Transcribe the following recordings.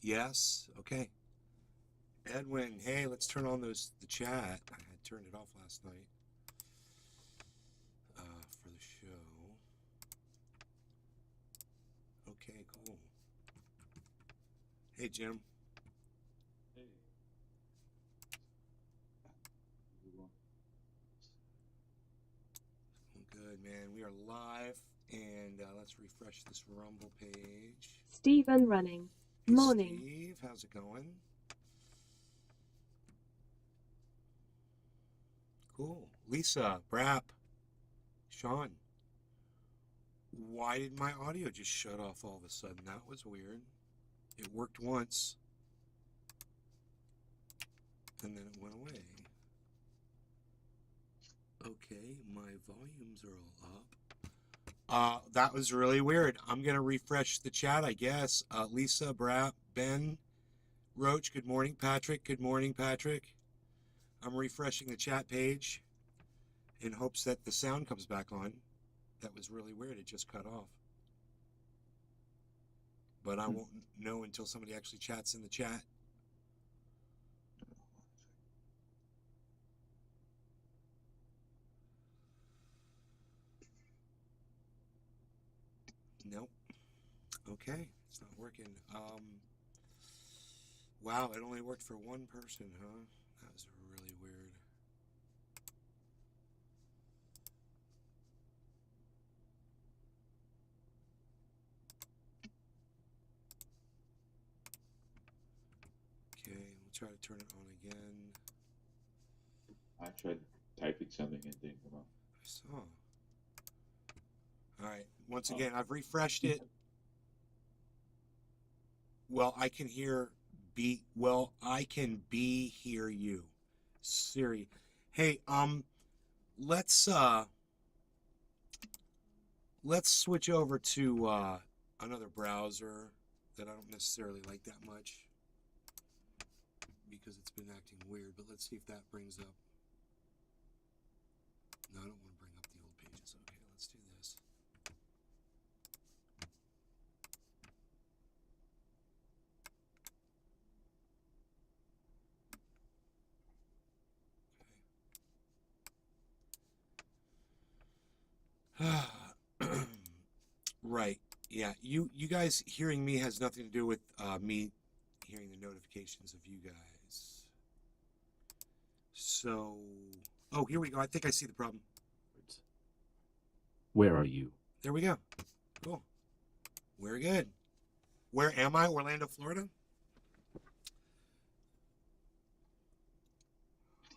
Yes. Okay. Edwin, hey, let's turn on the chat. I had turned it off last night for the show. Okay, cool. Hey, Jim. Hey. Good, man. We are live, and let's refresh this Rumble page. Stephen running. Hey, Morning. Steve, how's it going? Cool. Lisa, Brap, Sean. Why did my audio just shut off all of a sudden? That was weird. It worked once, and then it went away. Okay, my volumes are all up. That was really weird. I'm going to refresh the chat, I guess. Lisa, Brap, Ben, Roach, good morning. Patrick, good morning, Patrick. I'm refreshing the chat page in hopes that the sound comes back on. That was really weird. It just cut off. But I won't know until somebody actually chats in the chat. Nope. Okay, it's not working. Wow, it only worked for one person, huh? That was really weird. Okay, we'll try to turn it on again. I tried typing something and didn't come up. I saw. All right, once again, I've refreshed it. Well, I can hear hear you. Siri. Hey, let's switch over to another browser that I don't necessarily like that much because it's been acting weird, but let's see if that brings up. No, I don't want to bring up the old pages. Okay, let's do this. Right. Yeah. You guys hearing me has nothing to do with me hearing the notifications of you guys. So, oh, here we go. I think I see the problem. Where are you? There we go. Cool. We're good. Where am I? Orlando, Florida?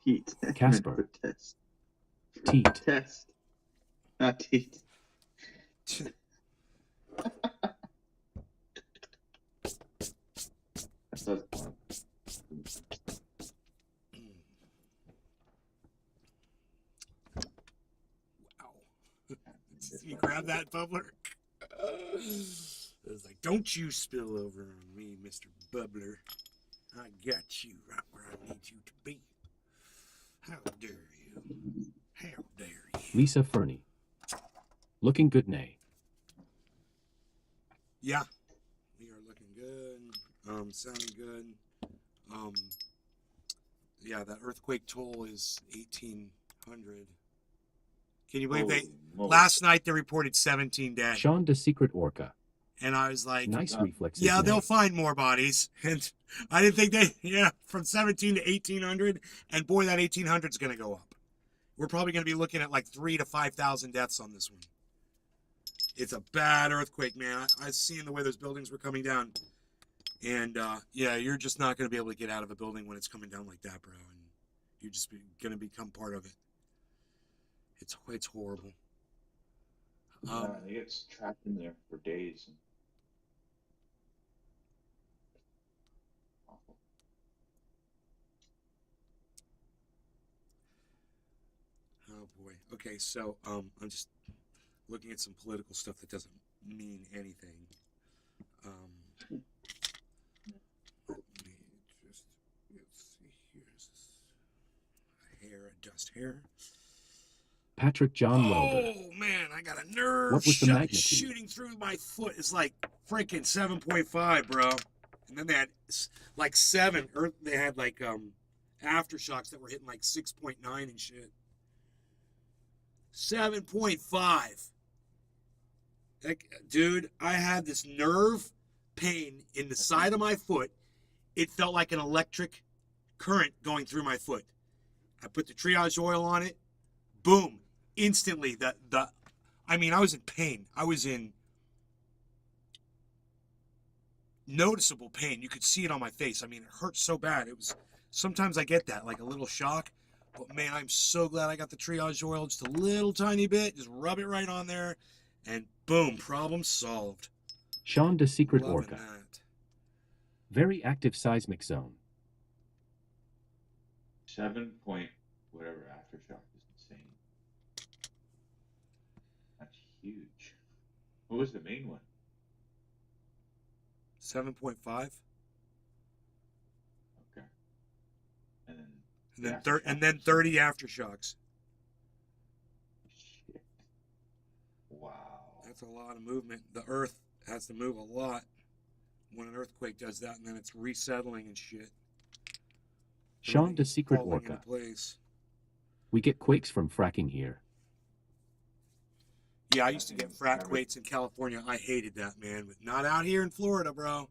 Teat. Casper. Test. Teat. Test. Not teat. That's Wow. You grab that, Bubbler? It was like, don't you spill over on me, Mr. Bubbler. I got you right where I need you to be. How dare you? How dare you? Lisa Fernie. Looking good, nay. Yeah. We are looking good. Sounding good. Yeah, that earthquake toll is 1,800. Can you believe last night they reported 17 dead. Sean the Secret Orca. And I was like, Nice reflexes. yeah, nay. they'll find more bodies. And I didn't think from 17 to 1,800. And boy, that 1,800 is going to go up. We're probably going to be looking at like 3,000 to 5,000 deaths on this one. It's a bad earthquake, man. I've seen the way those buildings were coming down. And, yeah, you're just not going to be able to get out of a building when it's coming down like that, bro. And you're just going to become part of it. It's horrible. it gets trapped in there for days. Awful. Oh boy. Okay, so I'm just looking at some political stuff that doesn't mean anything. Let me just let's see. Here's a hair, a dust hair. Patrick John Welder. Oh man, I got a nerve What was the magnitude? shooting through my foot. It's like freaking 7.5, bro. And then they had like 7 Earth. They had like aftershocks that were hitting like 6.9 and shit. 7.5. Like, dude, I had this nerve pain in the side of my foot. It felt like an electric current going through my foot. I put the triage oil on it. Boom. Instantly, I mean, I was in pain. I was in noticeable pain. You could see it on my face. I mean, it hurt so bad. It was, sometimes I get that, like a little shock. But man, I'm so glad I got the triage oil, just a little tiny bit. Just rub it right on there, and boom, problem solved. Sean the Secret Loving Orca. that. Very active seismic zone. 7 point whatever aftershock is insane. That's huge. What was the main one? 7.5. Okay. And then And then 30 aftershocks. Shit. Wow. That's a lot of movement. The Earth has to move a lot when an earthquake does that, and then it's resettling and shit. Sean the Everything's Secret falling Orca. into place. We get quakes from fracking here. Yeah, I used to get frac quakes in California. I hated that, man, but not out here in Florida, bro.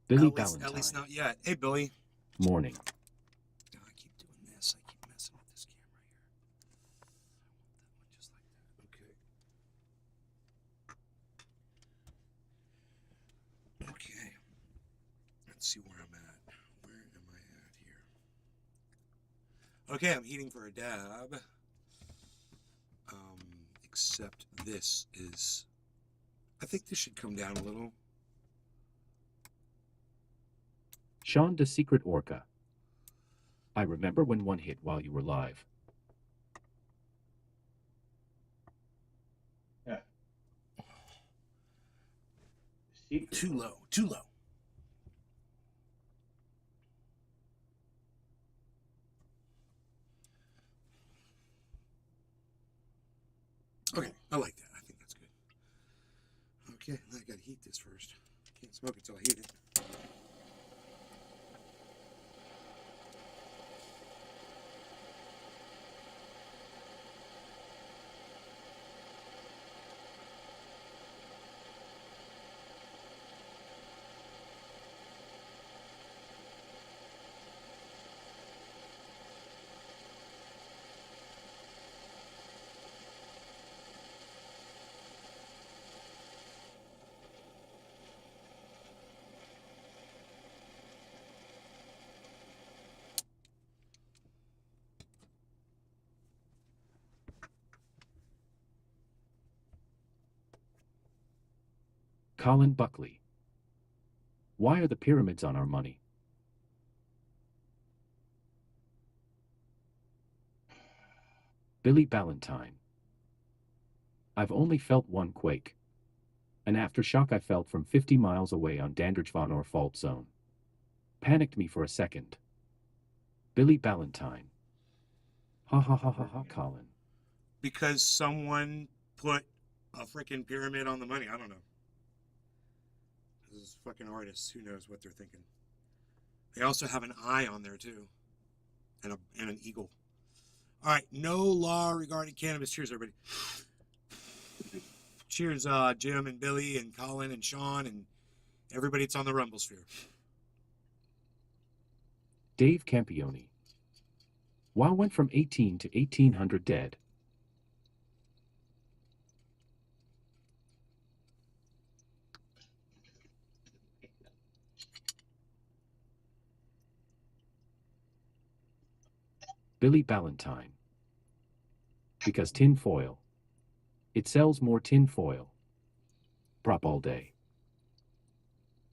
Billy At Ballantyne. least not yet. Hey, Billy. Morning. Oh, I keep doing this. I keep messing with this camera here. I want that one just like that. Okay. Okay. Let's see where I'm at. Where am I at here? Okay, I'm heating for a dab. Except this is... I think this should come down a little. Sean the Secret Orca. I remember when one hit while you were live. Yeah. Secret. Too low. Too low. Okay, I like that. I think that's good. Okay, I gotta heat this first. Can't smoke it till I heat it. Colin Buckley. Why are the pyramids on our money? Billy Ballantyne. I've only felt one quake. An aftershock I felt from 50 miles away on Dandridge-Von fault zone. Panicked me for a second. Billy Ballantyne. Ha ha ha ha ha, Colin. Because someone put a freaking pyramid on the money. I don't know. This is fucking artists. Who knows what they're thinking? They also have an eye on there too, and an eagle. All right, no law regarding cannabis. Cheers, everybody. Cheers, Jim and Billy and Colin and Sean and everybody that's on the Rumble Sphere. Dave Campione. WoW went from 18 to 1800 dead. Billy Ballantyne. Because tin foil. It sells more tin foil. Prop all day.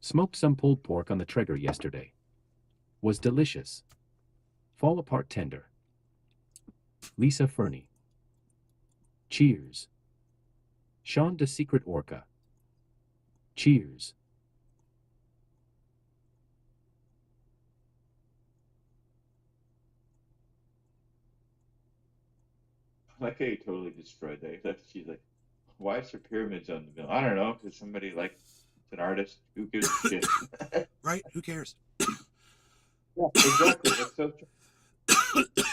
Smoked some pulled pork on the Traeger yesterday. Was delicious. Fall apart tender. Lisa Fernie. Cheers. Sean the Secret Orca. Cheers. I like how you totally destroyed that. She's like, why is there pyramids on the bill? I don't know, because somebody like It's an artist. Who gives a shit? Right? Who cares? Yeah, exactly. That's so true.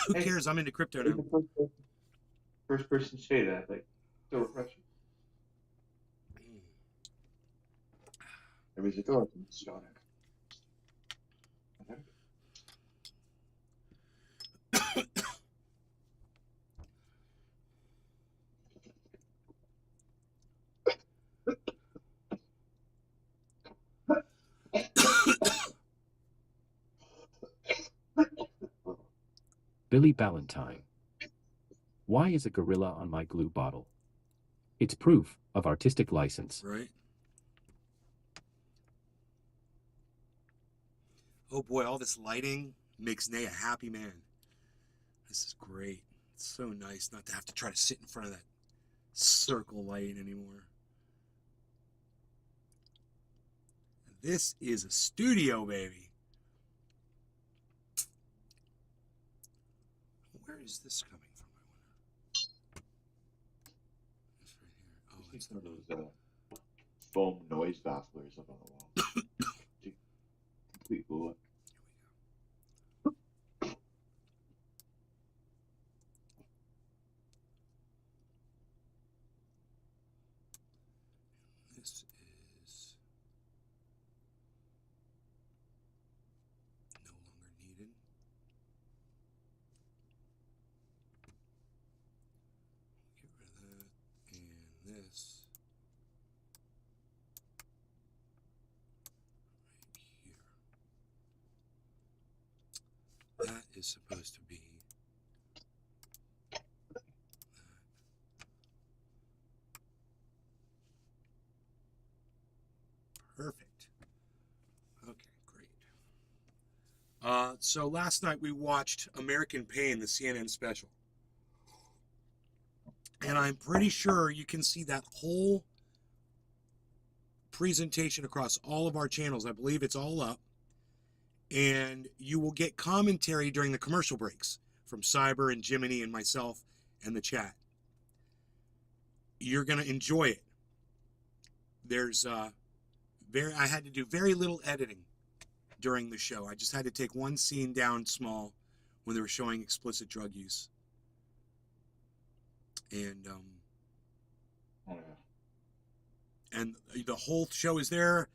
Who Hey, cares? I'm into crypto you're now. the first person to say that. Like, so refreshing. Everybody's like, oh, it's John. Billy Ballantyne. Why is a gorilla on my glue bottle? It's proof of artistic license. Right? Oh boy, all this lighting makes Nay a happy man. This is great. It's so nice not to have to try to sit in front of that circle light anymore. This is a studio, baby. Where is this coming from, I wonder? It's right here. Oh, Just need it's some of those foam noise bafflers up on the wall. Complete blow up. This is no longer needed. Get rid of that. And this right here. That is supposed to be that. Perfect. Okay, great. So last night we watched American Pain, the CNN special. And I'm pretty sure you can see that whole presentation across all of our channels. I believe it's all up. And you will get commentary during the commercial breaks from Cyber and Jiminy and myself and the chat. You're going to enjoy it. There's I had to do very little editing during the show. I just had to take one scene down small when they were showing explicit drug use. And Oh, yeah. and the whole show is there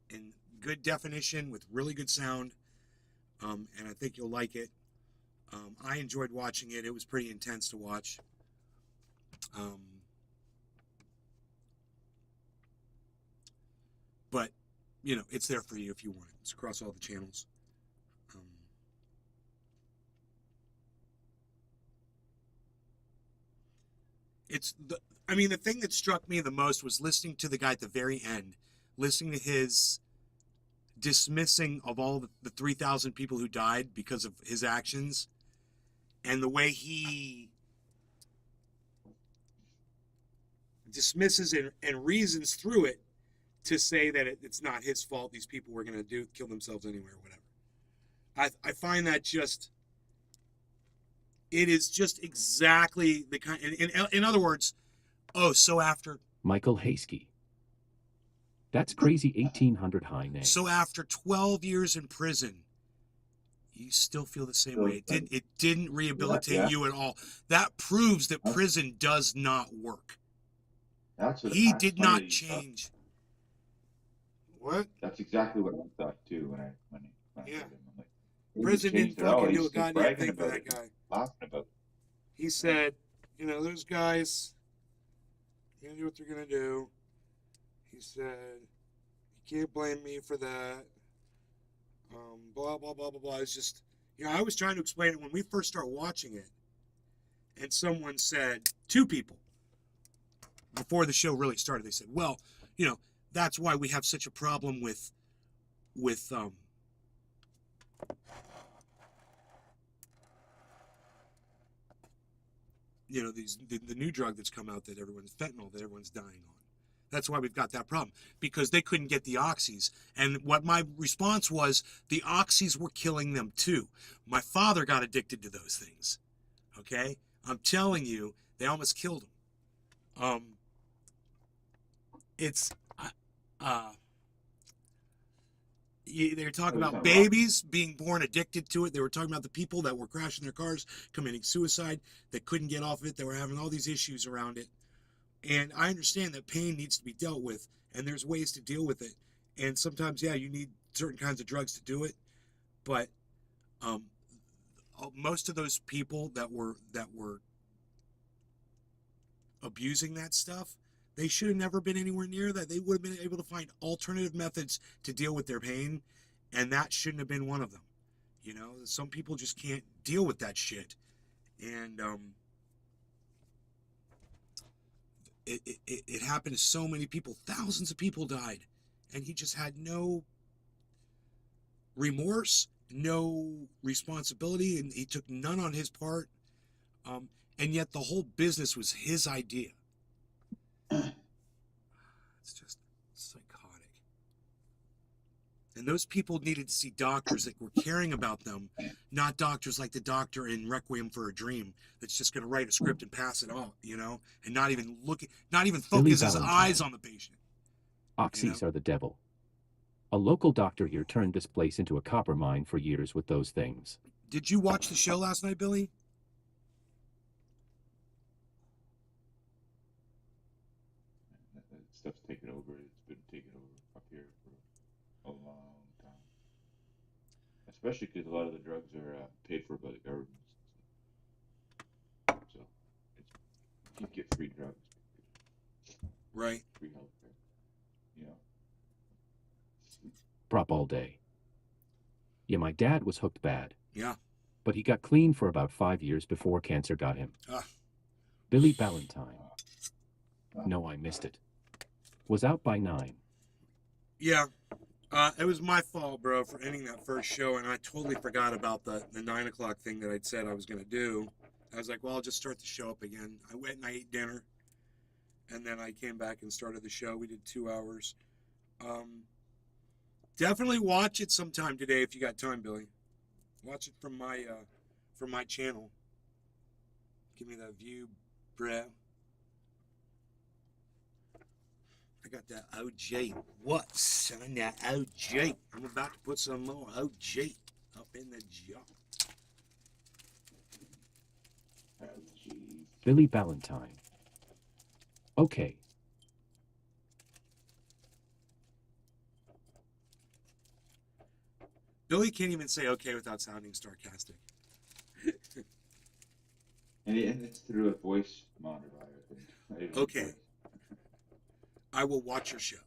in good definition with really good sound. And I think you'll like it. I enjoyed watching it. It was pretty intense to watch. But, you know, it's there for you if you want it. It's across all the channels. The thing that struck me the most was listening to the guy at the very end, listening to his dismissing of all the 3,000 people who died because of his actions, and the way he dismisses and reasons through it to say that it's not his fault. These people were going to kill themselves anyway or whatever. I find that it is just exactly the kind. In other words, so after Michael Hasky. That's crazy 1800 high name. So after 12 years in prison, you still feel the same way. It didn't rehabilitate you at all. That proves that prison does not work. He did not change. What? That's exactly what I thought too when I Yeah. heard him. I'm like, Prison didn't fucking do a goddamn thing for that guy. Laughing about it. He said, those guys, they're gonna do what they're gonna do. He said, you can't blame me for that. Blah, blah, blah, blah, blah. It's just, I was trying to explain it when we first started watching it. And someone said, two people, before the show really started, they said, well, that's why we have such a problem with the new drug that's come out that everyone's fentanyl that everyone's dying on. That's why we've got that problem, because they couldn't get the oxys. And what my response was, the oxys were killing them too. My father got addicted to those things. Okay? I'm telling you, they almost killed him. They were talking There's about nothing wrong. babies being born addicted to it. They were talking about the people that were crashing their cars, committing suicide, that couldn't get off of it. They were having all these issues around it. And I understand that pain needs to be dealt with, and there's ways to deal with it. And sometimes, yeah, you need certain kinds of drugs to do it. But most of those people that were abusing that stuff, they should have never been anywhere near that. They would have been able to find alternative methods to deal with their pain, and that shouldn't have been one of them. You know, some people just can't deal with that shit. And it happened to so many people. Thousands of people died, and he just had no remorse, no responsibility, and he took none on his part. And yet the whole business was his idea. It's just psychotic. And those people needed to see doctors that were caring about them, not doctors like the doctor in Requiem for a Dream that's just going to write a script and pass it off, you know, and not even focus his eyes on the patient. Oxys are the devil. A local doctor here turned this place into a copper mine for years with those things. Did you watch the show last night, Billy? That stuff's taken over. It's been taken over up here for a long time. Especially because a lot of the drugs are paid for by the government. So you get free drugs. Right. Free healthcare. You know. Prop all day. Yeah, my dad was hooked bad. Yeah. But he got clean for about 5 years before cancer got him. Billy Ballantyne. No, I missed it. Was out by 9. Yeah. It was my fault, bro, for ending that first show, and I totally forgot about the 9 o'clock thing that I'd said I was going to do. I was like, well, I'll just start the show up again. I went and I ate dinner, and then I came back and started the show. We did 2 hours. Definitely watch it sometime today if you got time, Billy. Watch it from my channel. Give me that view, bro. I got that OJ. What, son? That OJ. I'm about to put some more OJ up in the jar. Oh, jeez. Billy Ballantyne. Okay. Billy can't even say okay without sounding sarcastic. And it's through a voice modifier. I think. Okay. I will watch your show.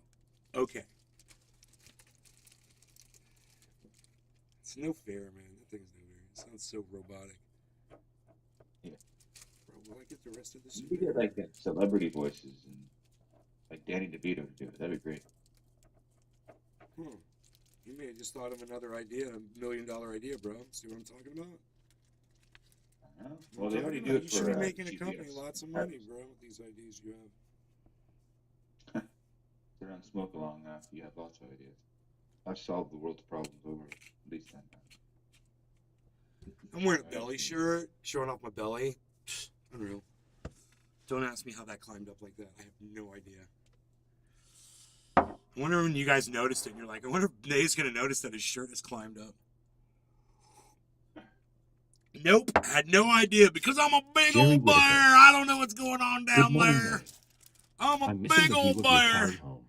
Okay. It's no fair, man. That thing's no fair. It sounds so robotic. Yeah. Bro, will I get the rest of this? You could get like celebrity voices and like Danny DeVito to do it. That'd be great. You may have just thought of another idea, $1 million idea, bro. See what I'm talking about? Well, they already do it You for should be making a GPS. company lots of money, bro, with these ideas you have. Turn on smoke along now. You have lots of ideas. I've solved the world's problems over at least 10 times. I'm wearing a belly shirt, showing off my belly. Unreal. Don't ask me how that climbed up like that. I have no idea. I wonder when you guys noticed it and you're like, I wonder if Nate's going to notice that his shirt has climbed up. Nope, had no idea because I'm a big Jerry old bear. Whitaker. I don't know what's going on Good down morning, there. Mary. I'm a I'm missing big the view old of your bear. town home.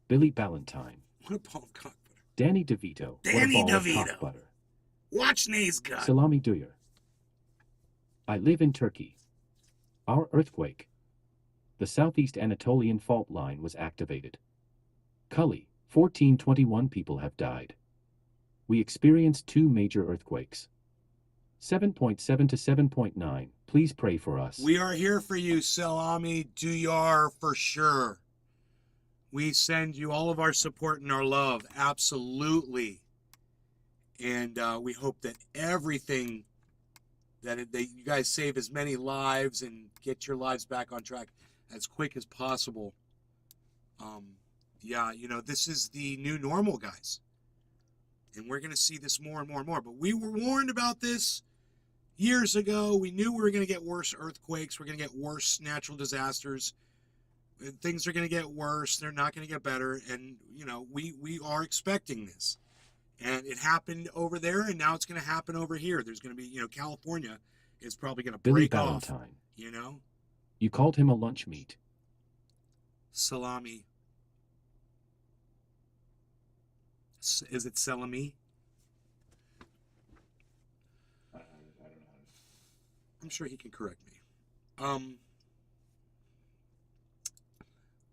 Billy Ballantyne. What a palm cock butter. Danny DeVito. Danny what a ball DeVito. Of cock butter. Watch Nate's gut. Salami Duyar. I live in Turkey. Our earthquake. The southeast Anatolian fault line was activated. Cully, 1421 people have died. We experienced 2 major earthquakes. 7.7 to 7.9. Please pray for us. We are here for you, Salami Duyar, for sure. We send you all of our support and our love, absolutely. And we hope that everything that you guys save as many lives and get your lives back on track as quick as possible. Yeah, you know, this is the new normal, guys. And we're going to see this more and more and more. But we were warned about this years ago. We knew we were going to get worse earthquakes. We're going to get worse natural disasters. Things are going to get worse. They're not going to get better. And, we are expecting this. And it happened over there, and now it's going to happen over here. There's going to be, California is probably going to Billy break off, Valentine. you know? You called him a lunch meat. Salami. Is it salami? I don't know how to. I'm sure he can correct me.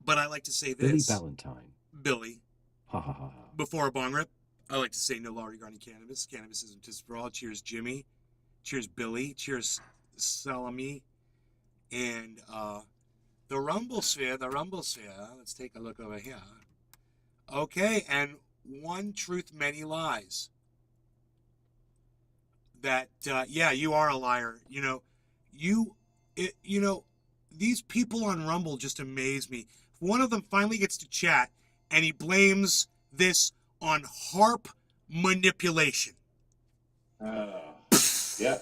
But I like to say Billy this, Valentine. Billy, Ha ha ha ha. before a bong rip, I like to say no law regarding cannabis. Cannabis isn't just for all. Cheers, Jimmy. Cheers, Billy. Cheers, Salami. And the Rumble Sphere. Let's take a look over here. Okay, and one truth, many lies. That, yeah, you are a liar. These people on Rumble just amaze me. One of them finally gets to chat, and he blames this on harp manipulation. Yeah,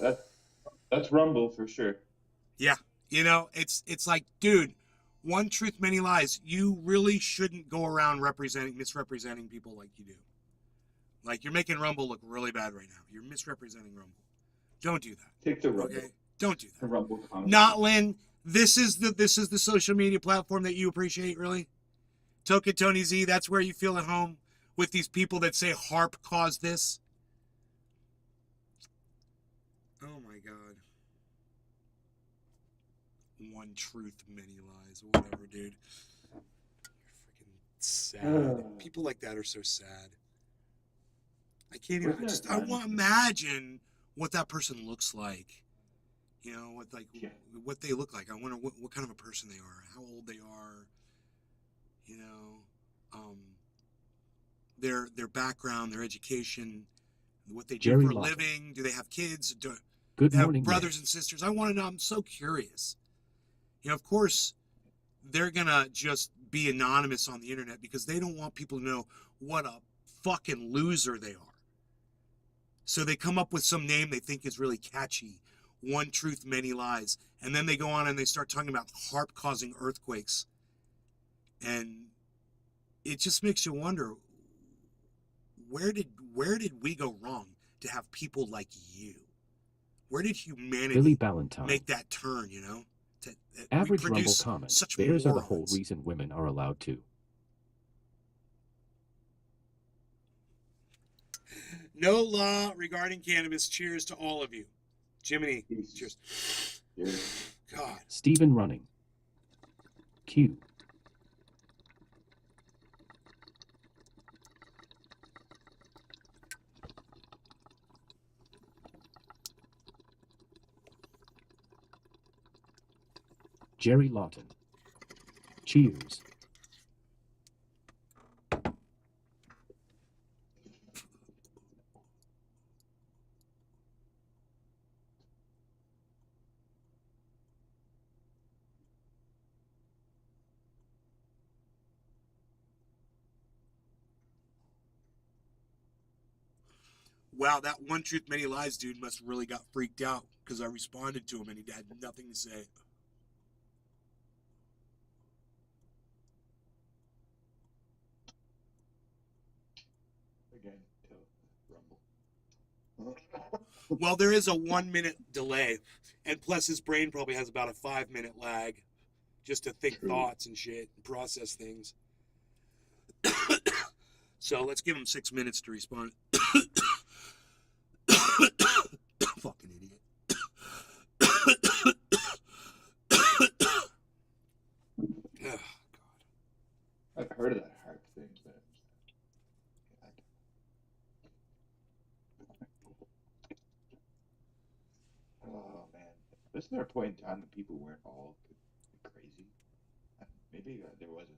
that's Rumble for sure. Yeah, it's like, dude, one truth, many lies. You really shouldn't go around misrepresenting people like you do. Like, you're making Rumble look really bad right now. You're misrepresenting Rumble. Don't do that. Take the Rumble. Okay? Don't do The that. Rumble comment. Not Lynn. This is the social media platform that you appreciate, really? Token Tony Z, that's where you feel at home with these people that say harp caused this? Oh my God. One truth, many lies. Whatever, dude. You're freaking sad. People like that are so sad. I can't even. I want to imagine what that person looks like. What they look like. I wonder what kind of a person they are, how old they are. Their background, their education, what they do Jerry for a Lawton. living. Do they have kids? Do Good they have morning, brothers man. and sisters? I want to know. I'm so curious. Of course, they're gonna just be anonymous on the internet because they don't want people to know what a fucking loser they are. So they come up with some name they think is really catchy. One truth, many lies. And then they go on and they start talking about harp causing earthquakes. And it just makes you wonder, where did we go wrong to have people like you? Where did Billy humanity Valentine. make that turn, to Average Rumble reproduce comment. such Bears are the whole morons? reason women are allowed to. No law regarding cannabis. Cheers to all of you. Jiminy, Peace. cheers. Yeah. God. Stephen running. Q. Jerry Lawton. Cheers. Wow, that one truth, many lies dude must have really got freaked out because I responded to him and he had nothing to say. Again, Rumble. Well, there is a 1 minute delay, and plus his brain probably has about a 5 minute lag just to think True. thoughts and shit and process things. So let's give him 6 minutes to respond. Fucking idiot. Oh, God. I've heard of that harp thing, but oh man, wasn't there a point in time that people weren't all crazy? Maybe there wasn't.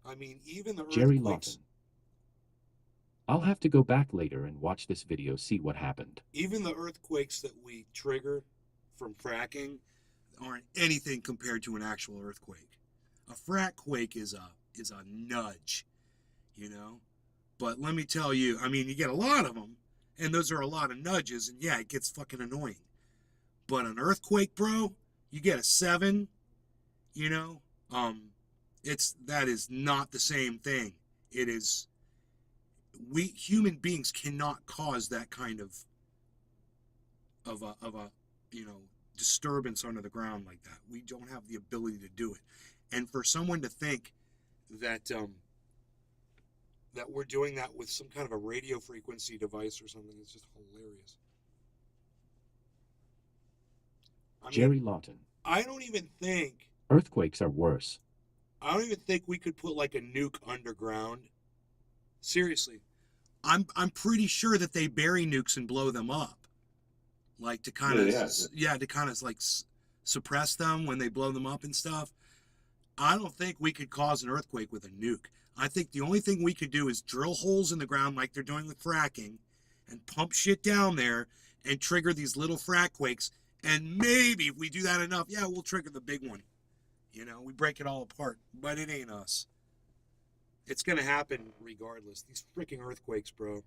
I mean, even the Jerry earthquakes, Lawton. I'll have to go back later and watch this video, see what happened. even the earthquakes that we trigger from fracking aren't anything compared to an actual earthquake. A frack quake is a nudge, But let me tell you, I mean, you get a lot of them, And those are a lot of nudges, and yeah, it gets fucking annoying. But an earthquake, bro, you get a 7, you know, that is not the same thing. It is, we human beings cannot cause that kind of a disturbance under the ground like that. We don't have the ability to do it. And for someone to think that that we're doing that with some kind of a radio frequency device or something, it's just hilarious. I mean, Jerry Lawton. I don't even think Earthquakes are worse. we could put like a nuke underground. Seriously. I'm pretty sure that they bury nukes and blow them up. Like to kind of to kind of like suppress them when they blow them up and stuff. I don't think we could cause an earthquake with a nuke. I think the only thing we could do is drill holes in the ground like they're doing with fracking and pump shit down there and trigger these little frack quakes. And maybe if we do that enough, yeah, we'll trigger the big one. You know, we break it all apart. But it ain't us. It's going to happen regardless. These freaking earthquakes, bro.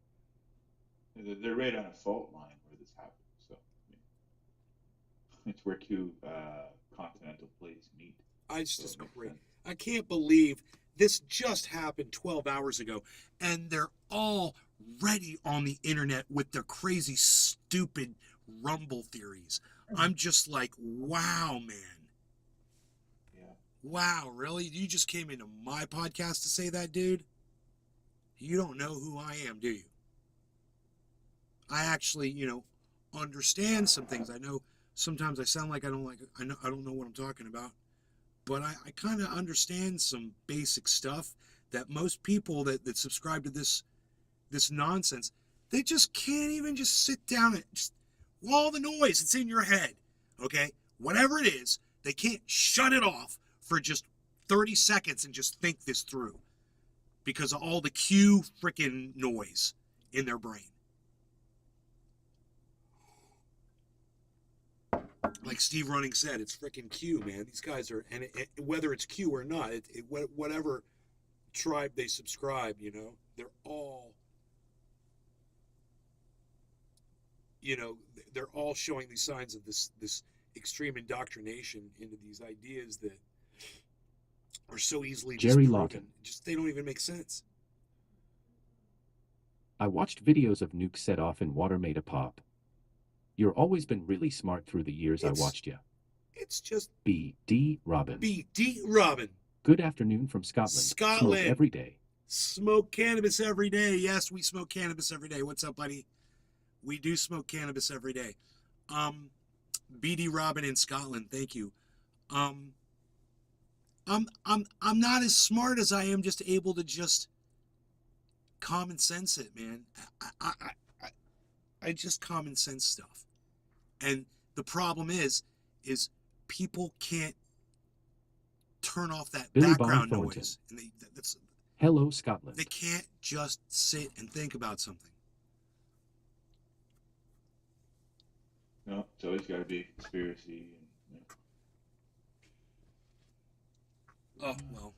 They're right on a fault line where this happens. So it's where two continental plates meet. It's just crazy. I can't believe this just happened 12 hours ago, and they're already on the internet with their crazy, stupid rumble theories. I'm just like, wow, man. Yeah. Wow, really? You just came into my podcast to say that, dude? You don't know who I am, do you? I actually, understand some things. I know sometimes I sound like I don't know what I'm talking about. But I kind of understand some basic stuff that most people that subscribe to this nonsense, they just can't even just sit down and just all the noise that's in your head, okay? Whatever it is, they can't shut it off for just 30 seconds and just think this through because of all the cue freaking noise in their brain. Like Steve Running said, it's freaking Q, man. These guys are, and whether it's Q or not, whatever tribe they subscribe, they're all, they're all showing these signs of this extreme indoctrination into these ideas that are so easily Jerry disproven. Lawton. Just they don't even make sense. I watched videos of nukes set off in water made a pop. You've always been really smart through the years I watched you. It's just B.D. Robin. B.D. Robin. Good afternoon from Scotland. Scotland. Smoke every day. Smoke cannabis every day. Yes, we smoke cannabis every day. What's up, buddy? We do smoke cannabis every day. B.D. Robin in Scotland. Thank you. I'm not as smart as I am just able to just common sense it, man. I just common sense stuff. And the problem is people can't turn off that Billy background Bond noise. And Hello, Scotland. they can't just sit and think about something. No, it's always got to be a conspiracy. Oh, well.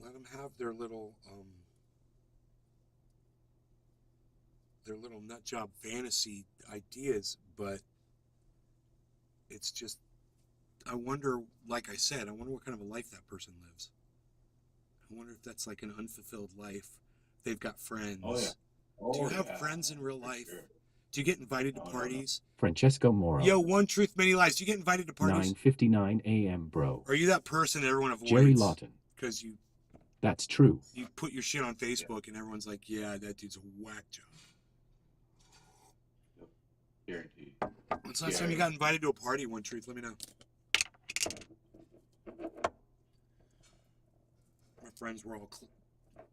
Let them have their little nut job fantasy ideas, but it's just, I wonder, like I said, I wonder what kind of a life that person lives. I wonder if that's like an unfulfilled life. They've got friends. Oh, yeah. Do you have friends in real life? Sure. Do you get invited to parties? Francesco Moro. Yo, one truth, many lies. Do you get invited to parties? 9:59 a.m., bro. Are you that person that everyone avoids? Jerry Lawton. Because you That's true. put your shit on Facebook and everyone's like, yeah, that dude's a whack job. Yep. Guaranteed. When's the last time you got invited to a party, One Truth? Let me know. My friends were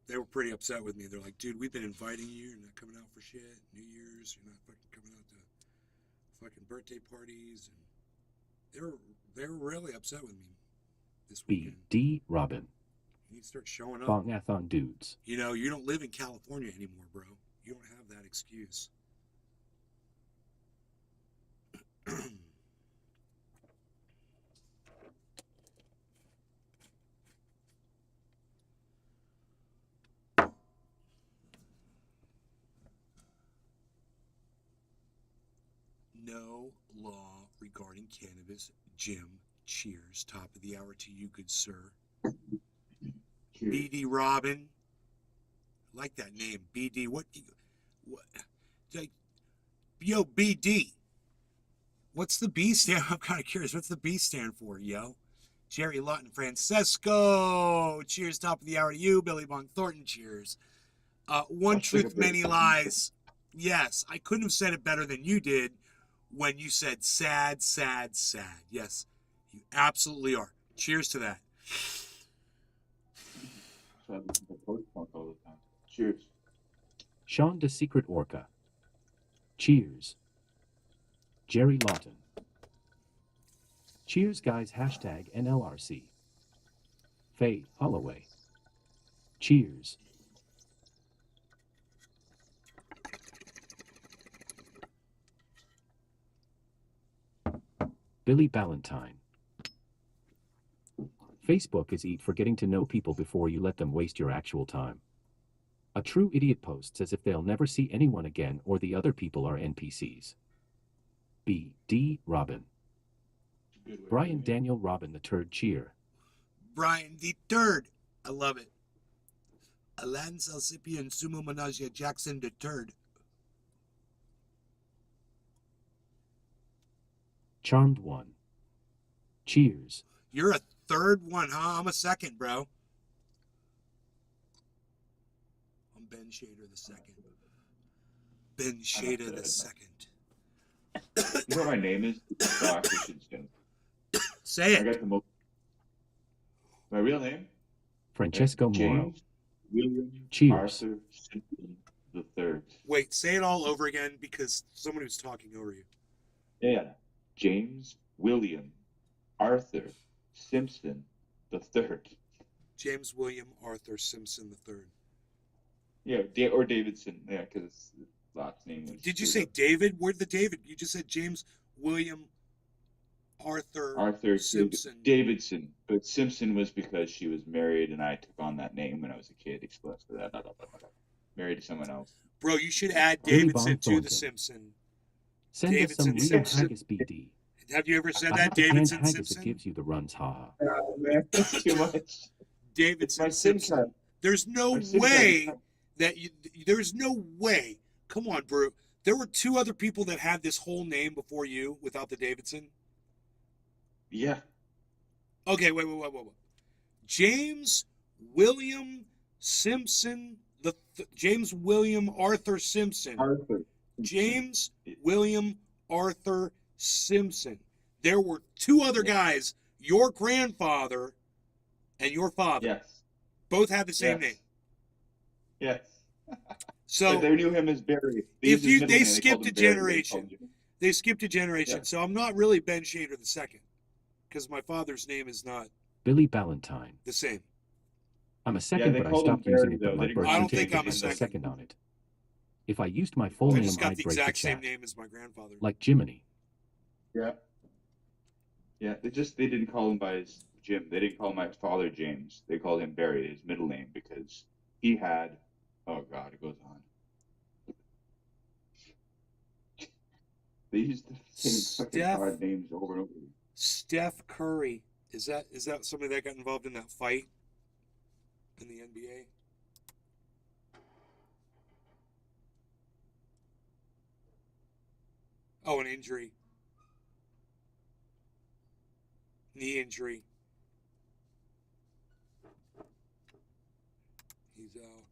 they were pretty upset with me. They're like, dude, we've been inviting you. You're not coming out for shit. New Year's, you're not fucking coming out to fucking birthday parties. And they were really upset with me this weekend. B.D. Robin. You need to start showing up. Bongathon dudes. You don't live in California anymore, bro. You don't have that excuse. No law regarding cannabis. Jim, cheers. Top of the hour to you, good sir. Cheers. BD Robin. I like that name. BD. What? Like, yo, BD. What's the B stand? I'm kind of curious. What's the B stand for, yo? Jerry Lawton Francesco. Cheers. Top of the hour to you. Billy Bong Thornton. Cheers. One That's like truth, a very many funny lies. Yes, I couldn't have said it better than you did when you said sad, sad, sad. Yes, you absolutely are. Cheers to that. So I listen to post-punk all the time. Cheers. Sean the Secret Orca. Cheers. Jerry Lawton. Cheers, guys. Hashtag NLRC. Faye Holloway. Cheers. Billy Ballantyne. Facebook is eat for getting to know people before you let them waste your actual time. A true idiot posts as if they'll never see anyone again or the other people are NPCs. B. D. Robin. Good way Brian to Daniel Robin the Turd Cheer. Brian the Third. I love it. Alan Salsipian Sumo Managia Jackson the Third. Charmed One. Cheers. You're a third one, huh? I'm a second, bro. I'm Ben Shader the second. Ben Shader the second. You know what my name is? Oh, actually, I should say. Say I it. got the most. My real name? Francesco Moro. James William Cheers. Arthur Simpson the Third. Wait, say it all over again because someone was talking over you. Yeah. James William Arthur Simpson the Third. James William Arthur Simpson III. Yeah, or Davidson. Yeah, because his last name was. Did you say David? Where'd the David? You just said James William Arthur Simpson. Davidson? But Simpson was because she was married, and I took on that name when I was a kid. Express for that. Married to someone else. Bro, you should add Billy Davidson Bob to Thornton. the Simpson. Send us some Davidson real Simpson. haggis BD. Have you ever said I that, have to hand Davidson haggis Simpson? that gives you the runs, haha. Oh, man, that's too much. It's Davidson my SIM Simpson. card. There's no My SIM card. way that you. There's no way. Come on, bro. There were two other people that had this whole name before you without the Davidson. Yeah. Okay, wait. James William Simpson, James William Arthur Simpson. Arthur. James William Arthur Simpson. There were two other guys, your grandfather and your father. Yes. Both had the same Yes. name. Yes. So But they knew him as Barry. if used his you middle they name, skipped called a him Barry, generation. called him- They skipped a generation. Yeah. So I'm not really Ben Shader the second. Because my father's name is not Billy Ballantyne. the same. I'm a second, they but I called him stopped using Barry, it, though. but They my didn't birth call I don't certificate think I'm a has a second. second on it. If I used my full I name, just got I'd the break exact the same chat. name as my grandfather. Like Jiminy. Yeah. Yeah, they didn't call him by his Jim. They didn't call my father James. They called him Barry, his middle name, because he had. Oh God, it goes on. They used the same fucking Steph- card names over and over. Steph Curry. Is that somebody that got involved in that fight in the NBA? Oh, an injury. Knee injury. He's out.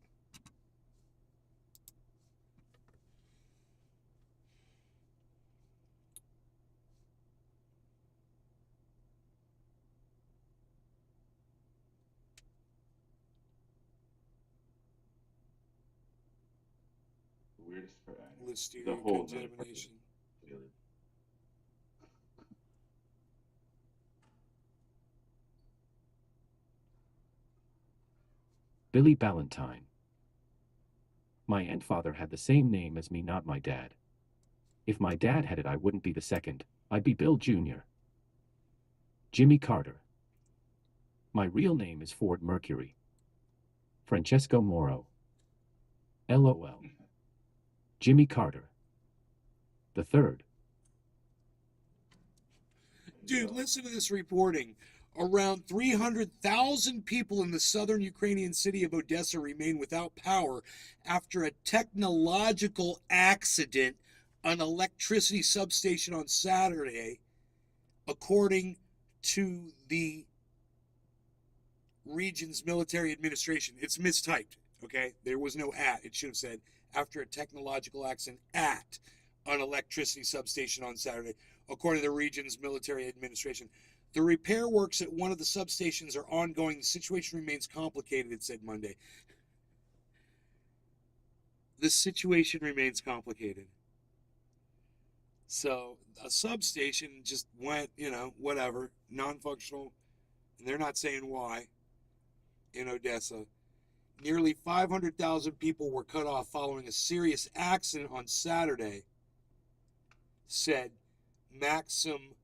The weirdest part. The Listeria whole contamination. Billy Ballantyne. My grandfather had the same name as me, not my dad. If my dad had it, I wouldn't be the second. I'd be Bill Jr. Jimmy Carter. My real name is Ford Mercury. Francesco Moro. LOL. Jimmy Carter. The third. Dude, listen to this reporting. Around 300,000 people in the southern Ukrainian city of Odessa remain without power after a technological accident on an electricity substation on Saturday, according to the region's military administration. It's mistyped, okay? There was no at. It should have said after a technological accident at an electricity substation on Saturday, according to the region's military administration. The repair works at one of the substations are ongoing. The situation remains complicated, it said Monday. The situation remains complicated. So a substation just went, whatever, non-functional, and they're not saying why, in Odessa. Nearly 500,000 people were cut off following a serious accident on Saturday, said Maxim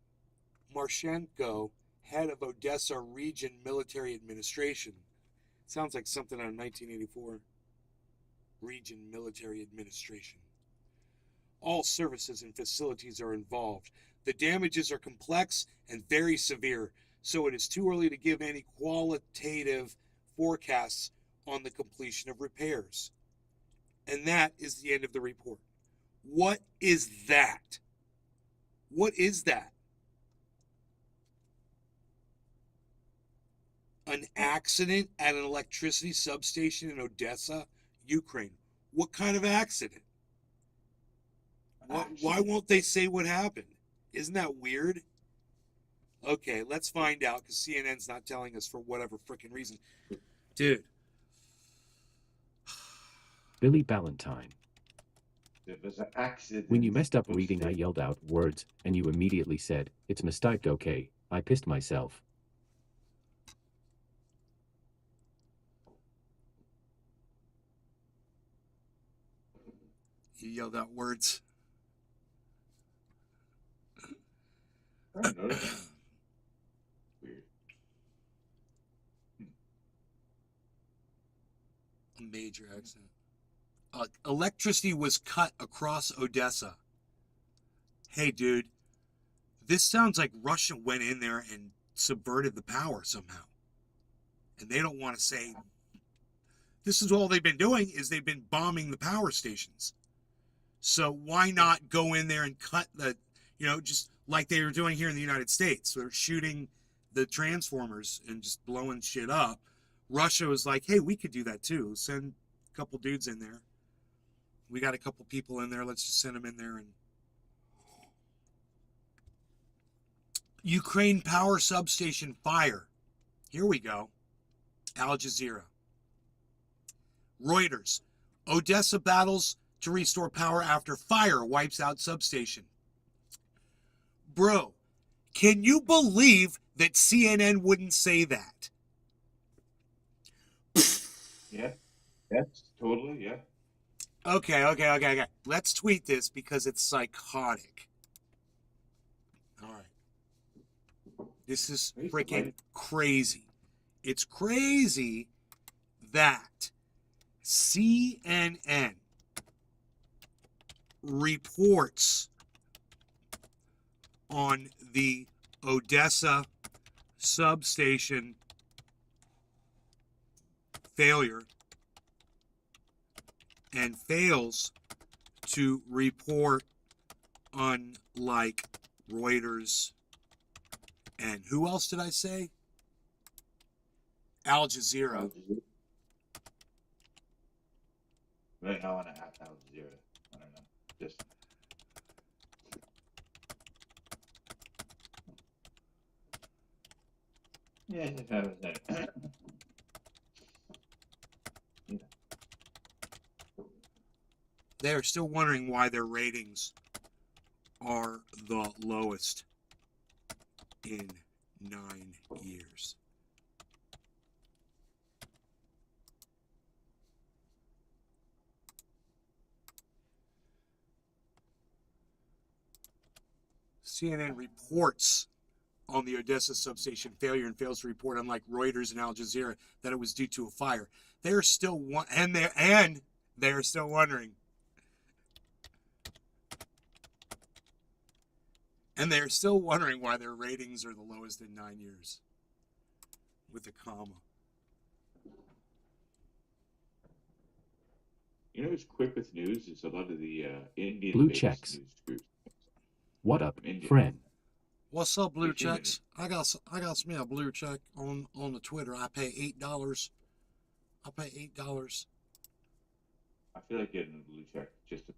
Marshenko, head of Odessa Region Military Administration. Sounds like something out of 1984. Region Military Administration. All services and facilities are involved. The damages are complex and very severe, so it is too early to give any qualitative forecasts on the completion of repairs. And that is the end of the report. What is that? What is that? An accident at an electricity substation in Odessa, Ukraine. What kind of accident? Why won't they say what happened? Isn't that weird? Okay, let's find out, because CNN's not telling us for whatever freaking reason. Dude. Billy Ballantyne. It was an accident. When you messed up reading, I yelled out words, and you immediately said, "It's mistyped, okay." I pissed myself. He yelled out words. I noticed. Weird. A major accident. Electricity was cut across Odessa. Hey, dude, this sounds like Russia went in there and subverted the power somehow. And they don't want to say, this is all they've been doing, is they've been bombing the power stations. So why not go in there and cut the, just like they were doing here in the United States. They're shooting the transformers and just blowing shit up. Russia was like, hey, we could do that too. Send a couple dudes in there. We got a couple people in there. Let's just send them in there. And Ukraine power substation fire. Here we go. Al Jazeera. Reuters. Odessa battles to restore power after fire wipes out substation. Bro, can you believe that CNN wouldn't say that? Yeah. Yes, totally, yeah. Okay. Let's tweet this because it's psychotic. All right. This is freaking crazy. It's crazy that CNN reports on the Odessa substation failure and fails to report, unlike Reuters and who else did I say? Al Jazeera. Right now on Al Jazeera. I don't know. Just yeah, just have it there. Yeah. They are still wondering why their ratings are the lowest in 9 years. CNN reports on the Odessa substation failure and fails to report, unlike Reuters and Al Jazeera, that it was due to a fire. They are still they are still wondering. And they're still wondering why their ratings are the lowest in 9 years. With a comma. You know who's quick with news is a lot of the Indian Blue based checks. news groups. What up, India. friend? What's up, blue You've seen checks? I got me a blue check on the Twitter. I pay $8. I pay $8. I feel like getting a blue check just to,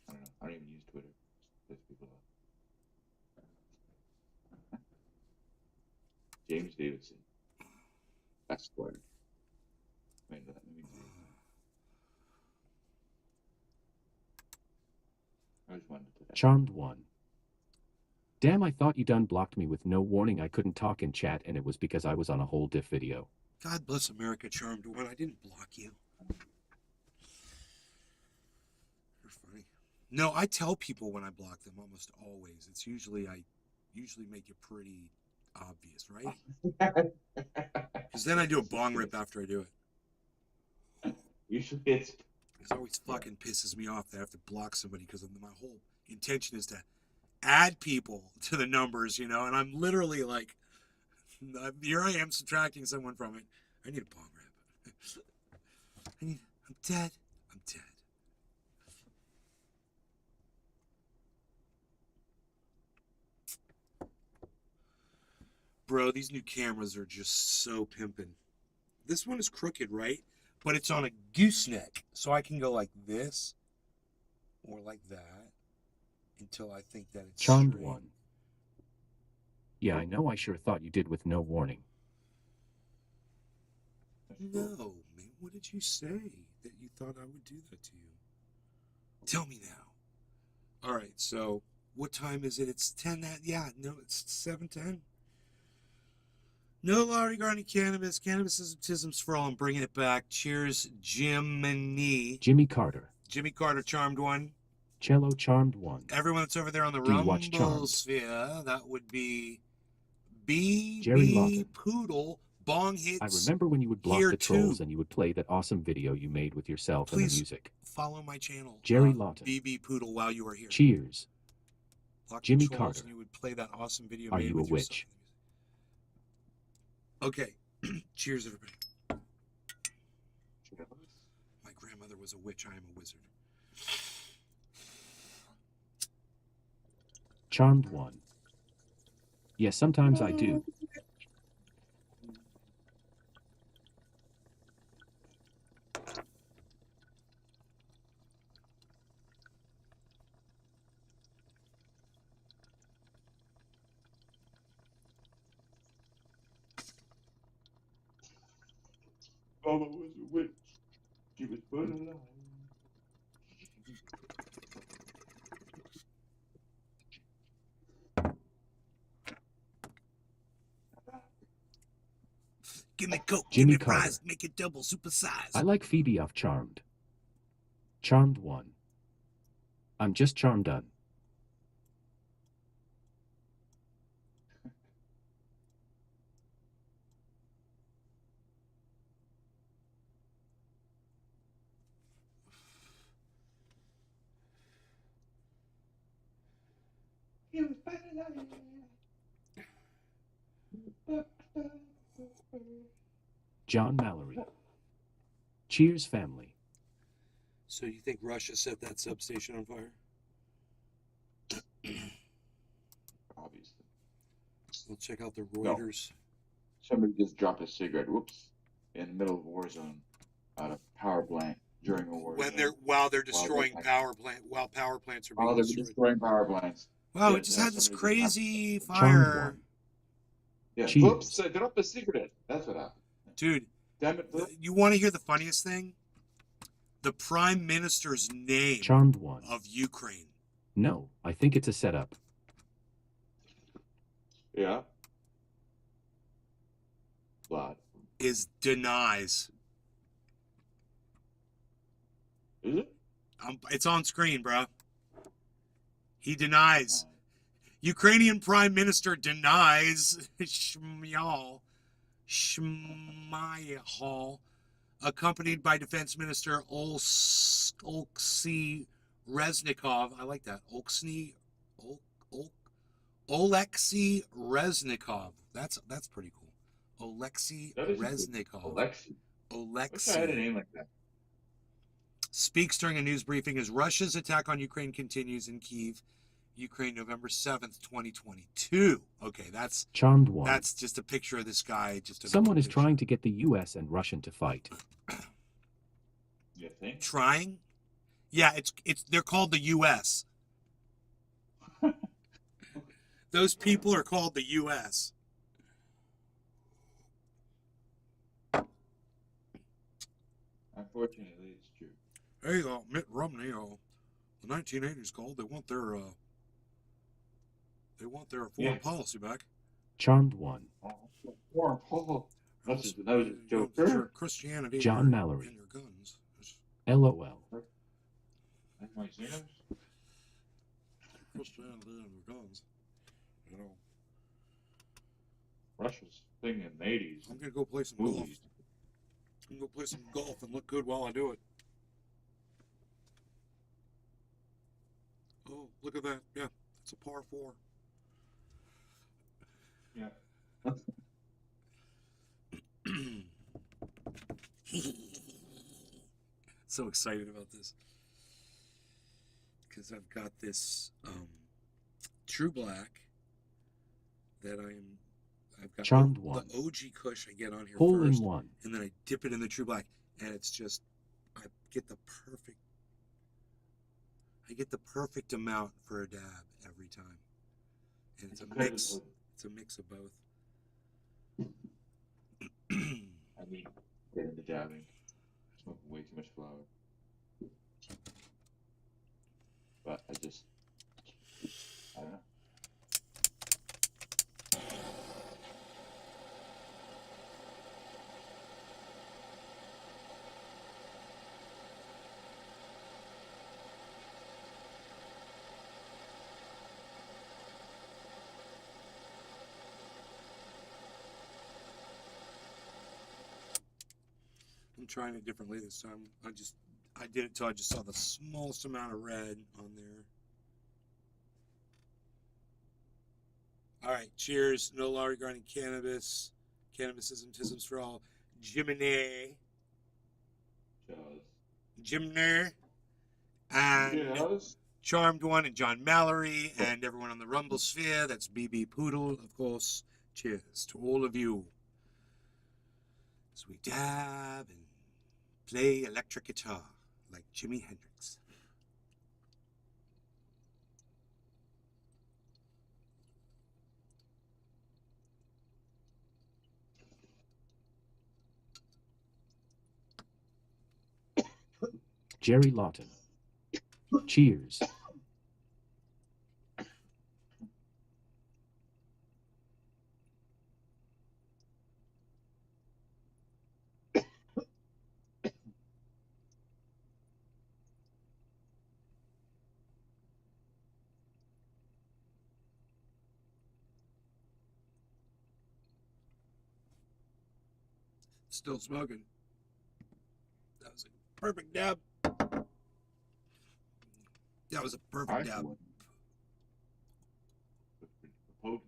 I don't know. I don't even use Twitter. Just piss people off. James Davidson. Esquire. Wait, let me do it. I just wanted to put that. Charmed one. Damn, I thought you done blocked me with no warning. I couldn't talk in chat, and it was because I was on a whole diff video. God bless America, Charmed one. I didn't block you. You're funny. No, I tell people when I block them almost always. It's usually I make it pretty obvious, right? Because then I do a bong rip after I do it. Usually it's It always fucking pisses me off that I have to block somebody because my whole intention is to add people to the numbers, you know, and I'm literally like, here I am subtracting someone from it. I need a bong rip. I'm dead. I'm dead. Bro, these new cameras are just so pimpin'. This one is crooked, right? But it's on a gooseneck. So I can go like this or like that until I think that it's Charmed straight. one. Yeah, I know I sure thought you did with no warning. No, man. What did you say that you thought I would do that to you? Tell me now. All right, so what time is it? It's 10 that, yeah, no, it's 7:10. No law regarding cannabis. Cannabisisms for all. I'm bringing it back. Cheers, Jiminy. Jimmy Carter. Jimmy Carter, Charmed one. Cello Charmed one. Everyone that's over there on the Do you watch Charmed? Rumble sphere, that would be B. Jerry B. Lawton. Poodle. Bong hits. I remember when you would block here the trolls too. and you would play that awesome video you made with yourself and the Please. music. Follow my channel. Jerry Lawton. BB Poodle while you are here. Cheers. Block the Jimmy trolls Carter. And you would play that awesome video. Are made you a with yourself. witch? Okay. Cheers, everybody. My grandmother was a witch. I am a wizard. Charmed one. Yes, sometimes I do. Mama was a witch. She was put alive. Give me Coke. Jimmy give me Carter. fries. Make it double supersize. I like Phoebe off Charmed. Charmed one. I'm just charmed done. He was put alive. John Mallory. Cheers, family. So you think Russia set that substation on fire? Obviously. We'll check out the Reuters. Somebody just dropped a cigarette, whoops, in the middle of a war zone at a power plant during a war zone. While they're destroying power plants are being While they're destroyed. destroying power plants. Wow, Yeah, we just yeah, had this somebody just crazy Charmed fire. one. Yeah, Cheers. whoops, drop a cigarette. That's what happened. Dude, Damn it, Phil. you want to hear the funniest thing? The prime minister's name Charmed one. of Ukraine. No, I think it's a setup. Yeah. Blood. Is denies. Is it? It's on screen, bro. He denies. Ukrainian prime minister denies Shmyhal, accompanied by defense minister Oleksiy Reznikov. I like that. Oleksiy Oleksiy Reznikov. That's pretty cool. Oleksiy That is a good Reznikov. Alexi. Wish I had a Oleksiy name like that. speaks during a news briefing as Russia's attack on Ukraine continues in Kyiv, Ukraine, November 7th, 2022. Okay, that's Charmed one. just a picture of this guy. Just a Someone is picture. trying to get the US and Russian to fight. You think? Trying? Yeah, it's they're called the US. Those people are called the US. Unfortunately, it's true. Hey, Mitt Romney, the 1980s called. They want their foreign Yeah. policy back. Charmed one. Warren Paul. That was a Sure, joker. Christianity. John and Mallory. and your guns. LOL. And my Xenos. Christianity and your guns. You know, Russia's thing in the 80s. I'm gonna go play some golf. Movies. I'm gonna go play some golf and look good while I do it. Oh, look at that! Yeah, it's a par 4. Yeah. So excited about this because I've got this True Black that I've got Charmed the one. OG Kush I get on here Hole in first, one. and then I dip it in the True Black, and it's just I get the perfect amount for a dab every time, and it's a mix. It's a mix of both. I mean, get into dabbing. Smoking way too much flower. But I don't know. I'm trying it differently this time. I did it till I just saw the smallest amount of red on there. All right, cheers. No law regarding cannabis. Cannabis isms for all. Jiminy. Jimner. And Yes. Charmed One and John Mallory and everyone on the Rumble Sphere. That's BB Poodle, of course. Cheers to all of you. As we dab and play electric guitar like Jimi Hendrix. Jerry Lawton. Cheers. Still smoking. That was a perfect dab. That was a perfect dab. Potent.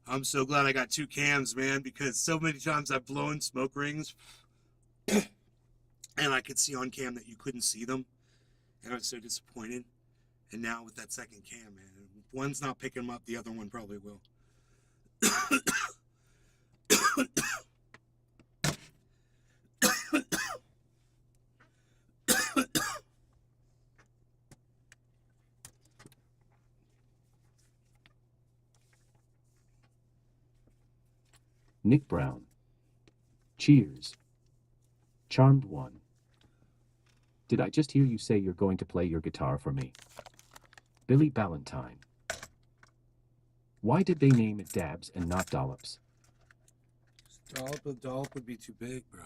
I'm so glad I got 2 cans, man, because so many times I've blown smoke rings and I could see on cam that you couldn't see them. And I was so disappointed. And now with that second cam, man, if one's not picking them up, the other one probably will. Nick Brown. Cheers. Charmed One. Did I just hear you say you're going to play your guitar for me? Billy Ballantyne. Why did they name it Dabs and not Dollops? Dollop would be too big, bro.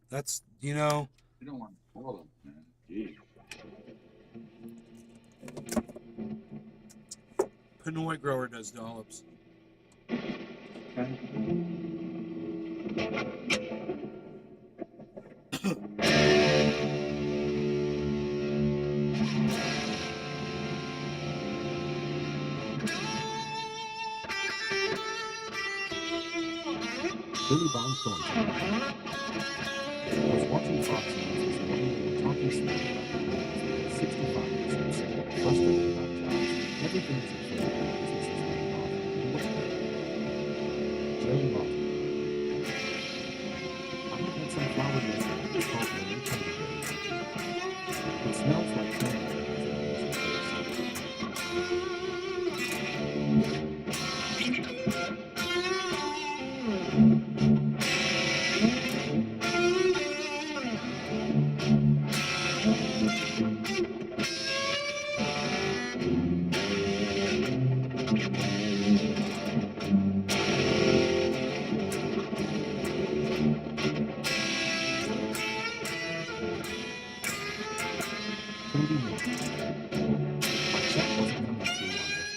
That's, you know. You don't want to call them, man. Jeez. Hanoi grower does dollops. Billy Bond Thornton. I was watching Fox News this morning. They were talking slowly about the millennials. 65% say frustrated about jobs. Everything is inflated. Business is laying off. And what's better? Jerry Martin. I have had some flower yesterday. It's called Lily Candyberry. It smells like candy and has an amazing taste. Candy Moon. My check wasn't coming through on FB.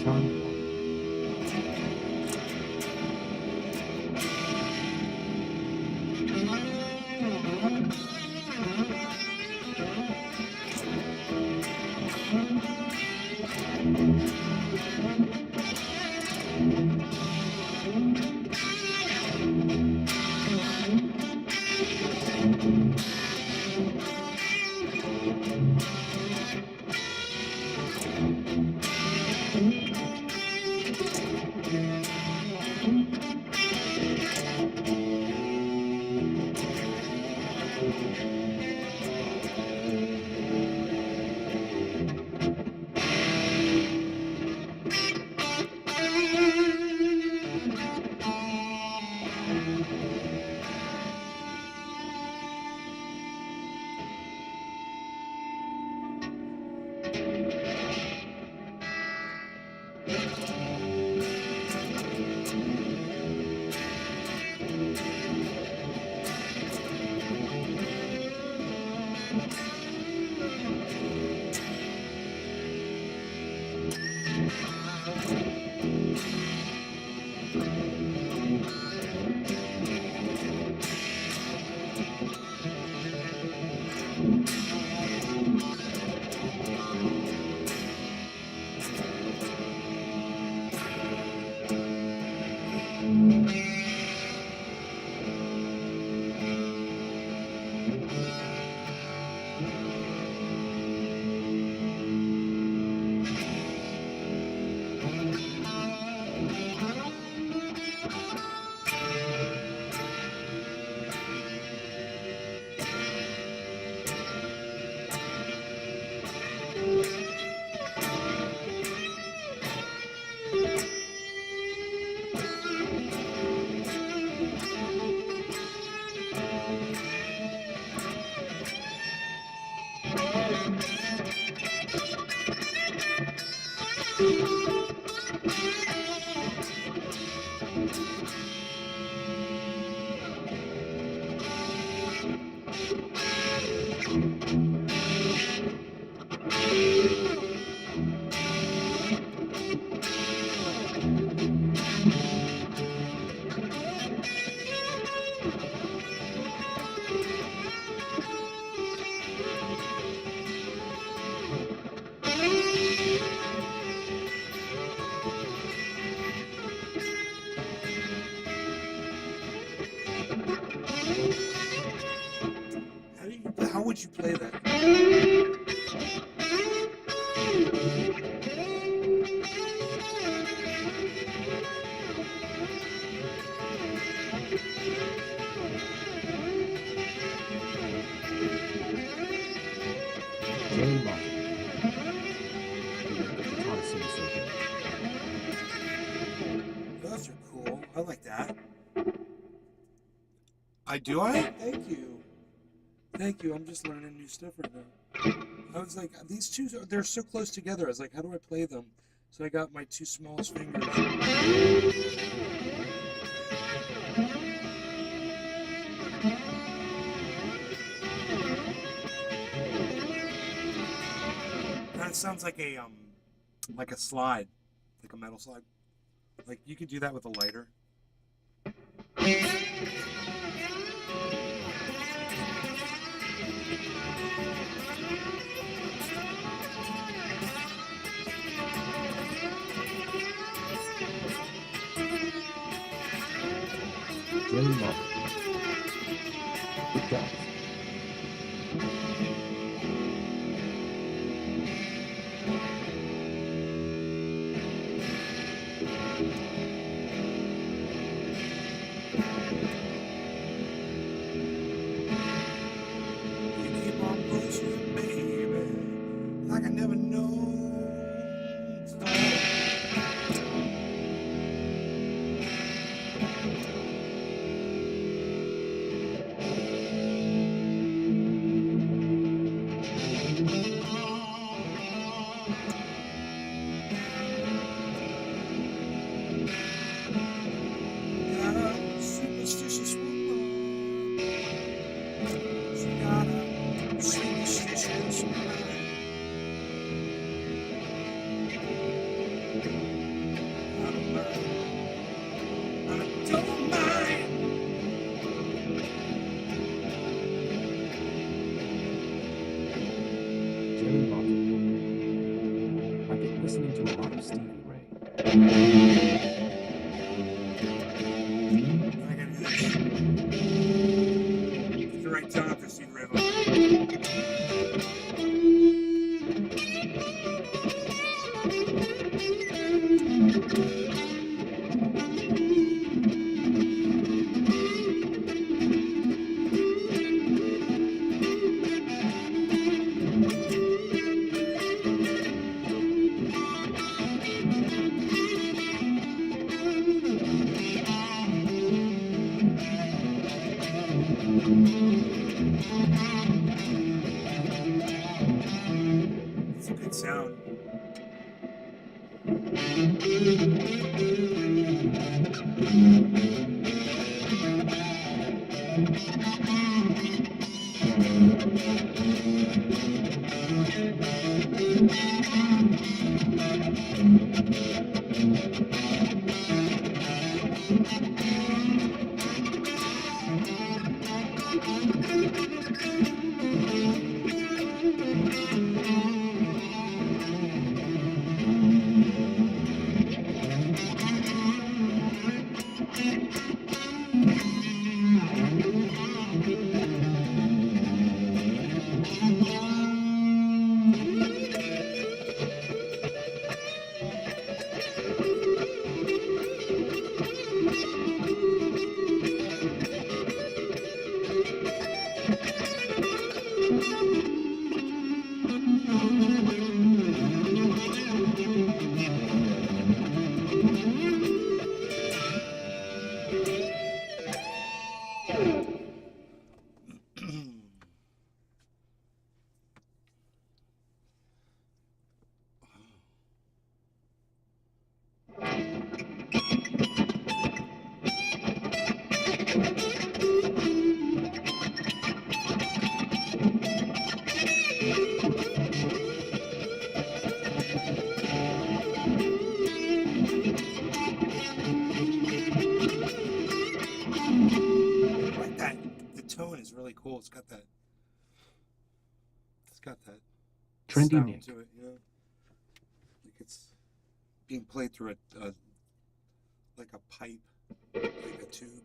Charmed One. How would you play that? Jerry Martin. He made the guitar sing so good. Those are cool. I like that. I? Thank you. Thank you. I'm just learning new stuff right now. I was like, these two, they're so close together. I was like, how do I play them So I got my two smallest fingers. Kind of sounds like a slide, like a metal slide. Like you could do that with a lighter. Jerry Martin. Good job. You keep on pushing, baby, like I never know. Got a superstitious woman. She got a superstitious mind. I don't mind. I don't mind. Jerry Martin. I've been listening to a lot of Stevie Ray. I gotta do this. It's the right time for Steve Ray. It's a good sound. I like that. The tone is really cool. It's got that Trendy sound Nick. to it, you know? Like it's being played through a like a pipe, like a tube.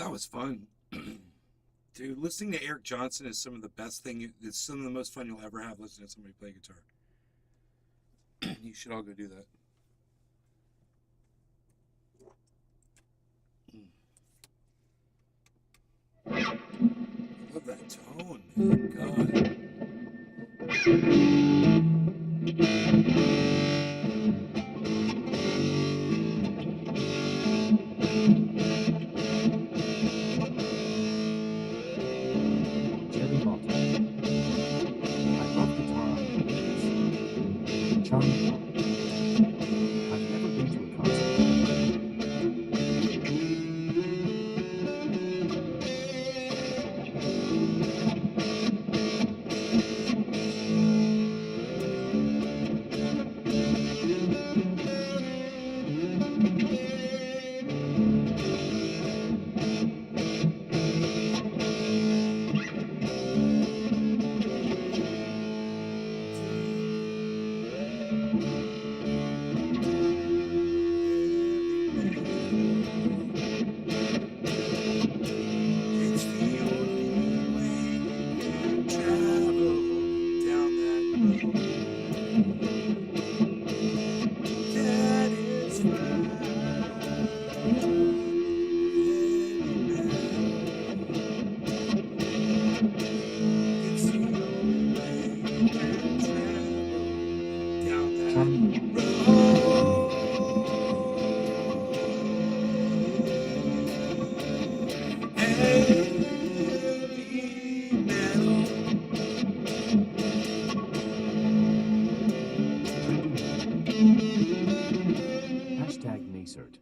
That was fun. Dude, listening to Eric Johnson is some of the best thing. It's some of the most fun you'll ever have listening to somebody play guitar. You should all go do that. God. Jerry Lawton. I love guitar on the weekends. Charlie Brown. I've never been to a concert. It's the only way you can travel down that road. That is it's the only way you can travel down Charlie that Brown. road. Heavy metal. Hashtag Nasert.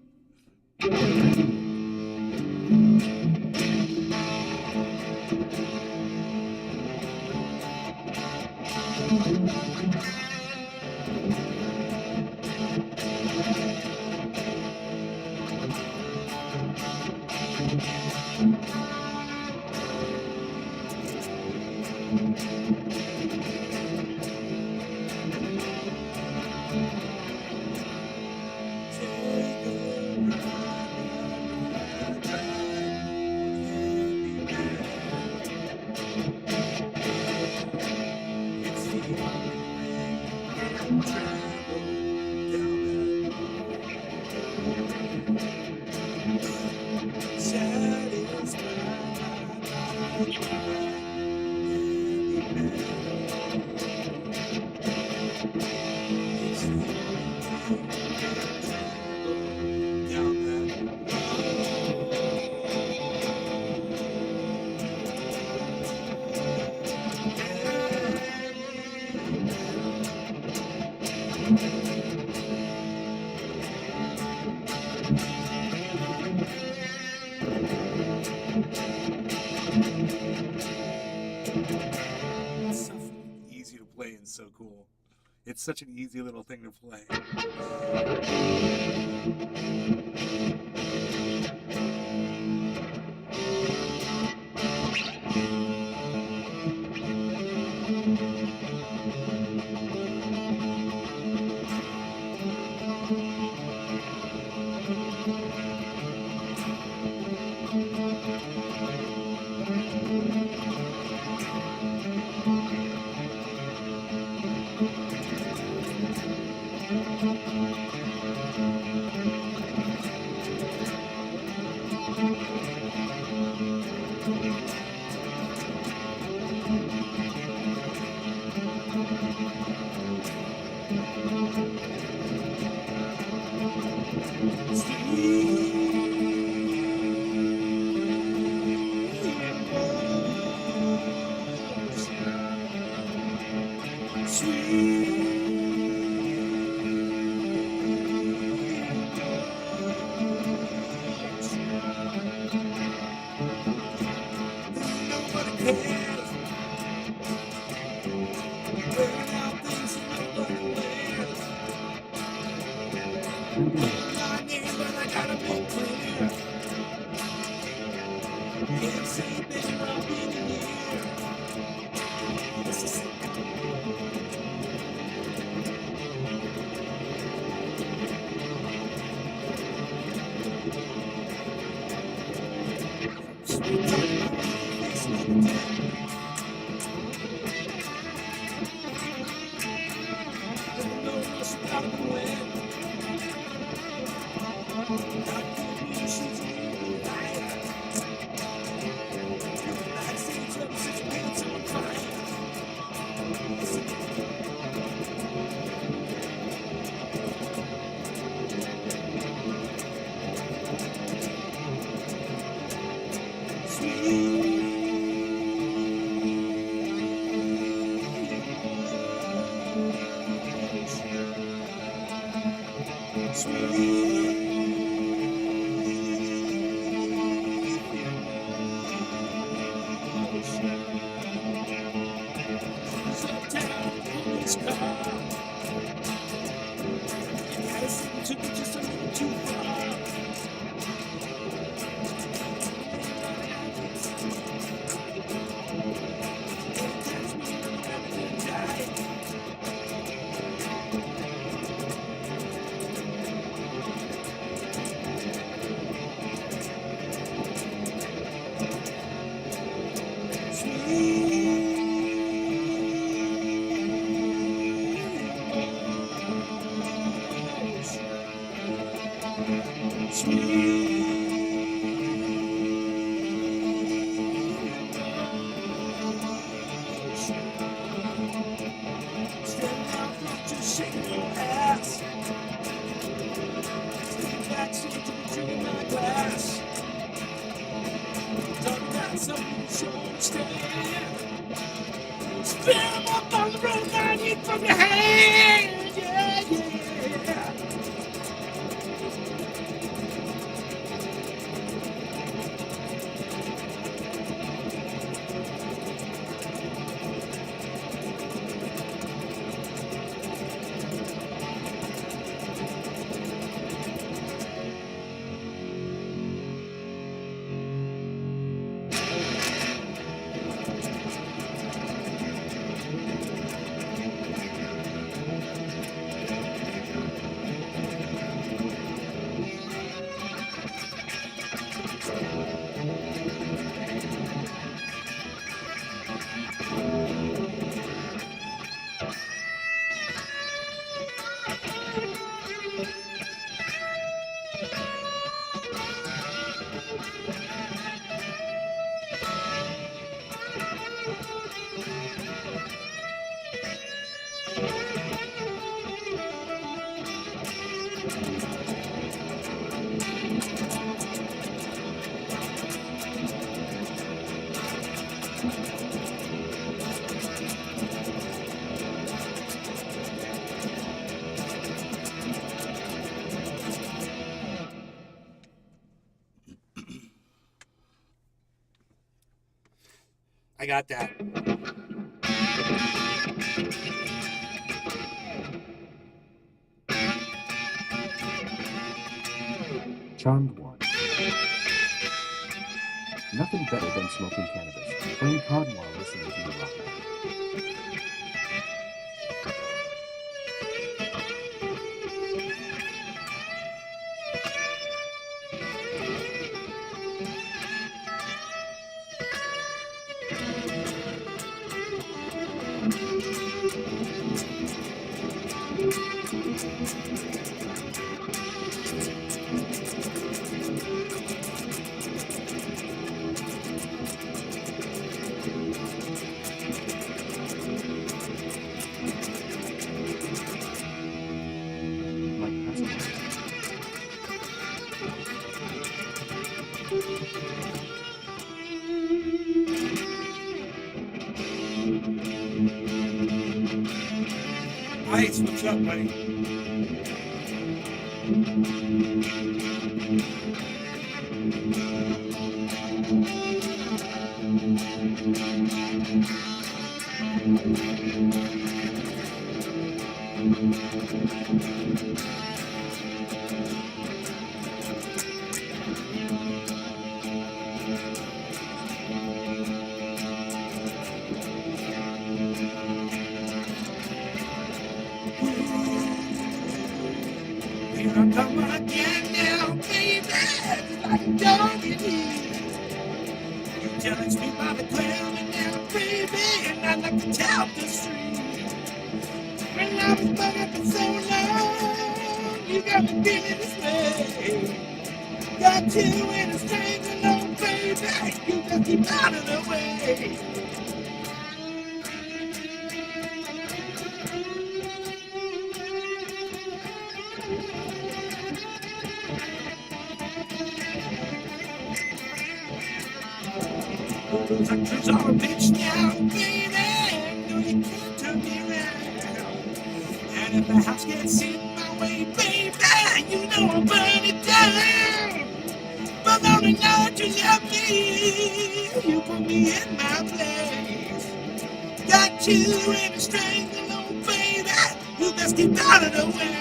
It's so easy to play and so cool. It's such an easy little thing to play. Stand out, don't just shake your ass. Backstage, drinking my glass. Talking about something you should understand. Spin 'em up on the road, I need from your hand. Yeah, yeah. I got that. Charmed one. Nothing better than smoking cannabis, playing COD while listening to the rock. Like Pascal. Ice, what's up, buddy? Here I come again now, baby, like a dog in here. You judge me by the ground and now, baby, and I like to tap the street. When I was bug up for so long, you got me feeling this way. Got you in a string alone, baby, you just keep out of the way. Those actors are a bitch now, baby. No, you can't turn me around. And if the house gets in my way, baby, you know I'll burn it down. But only know you love me, you put me in my place. Got you in a string alone, baby. You best keep out of the way.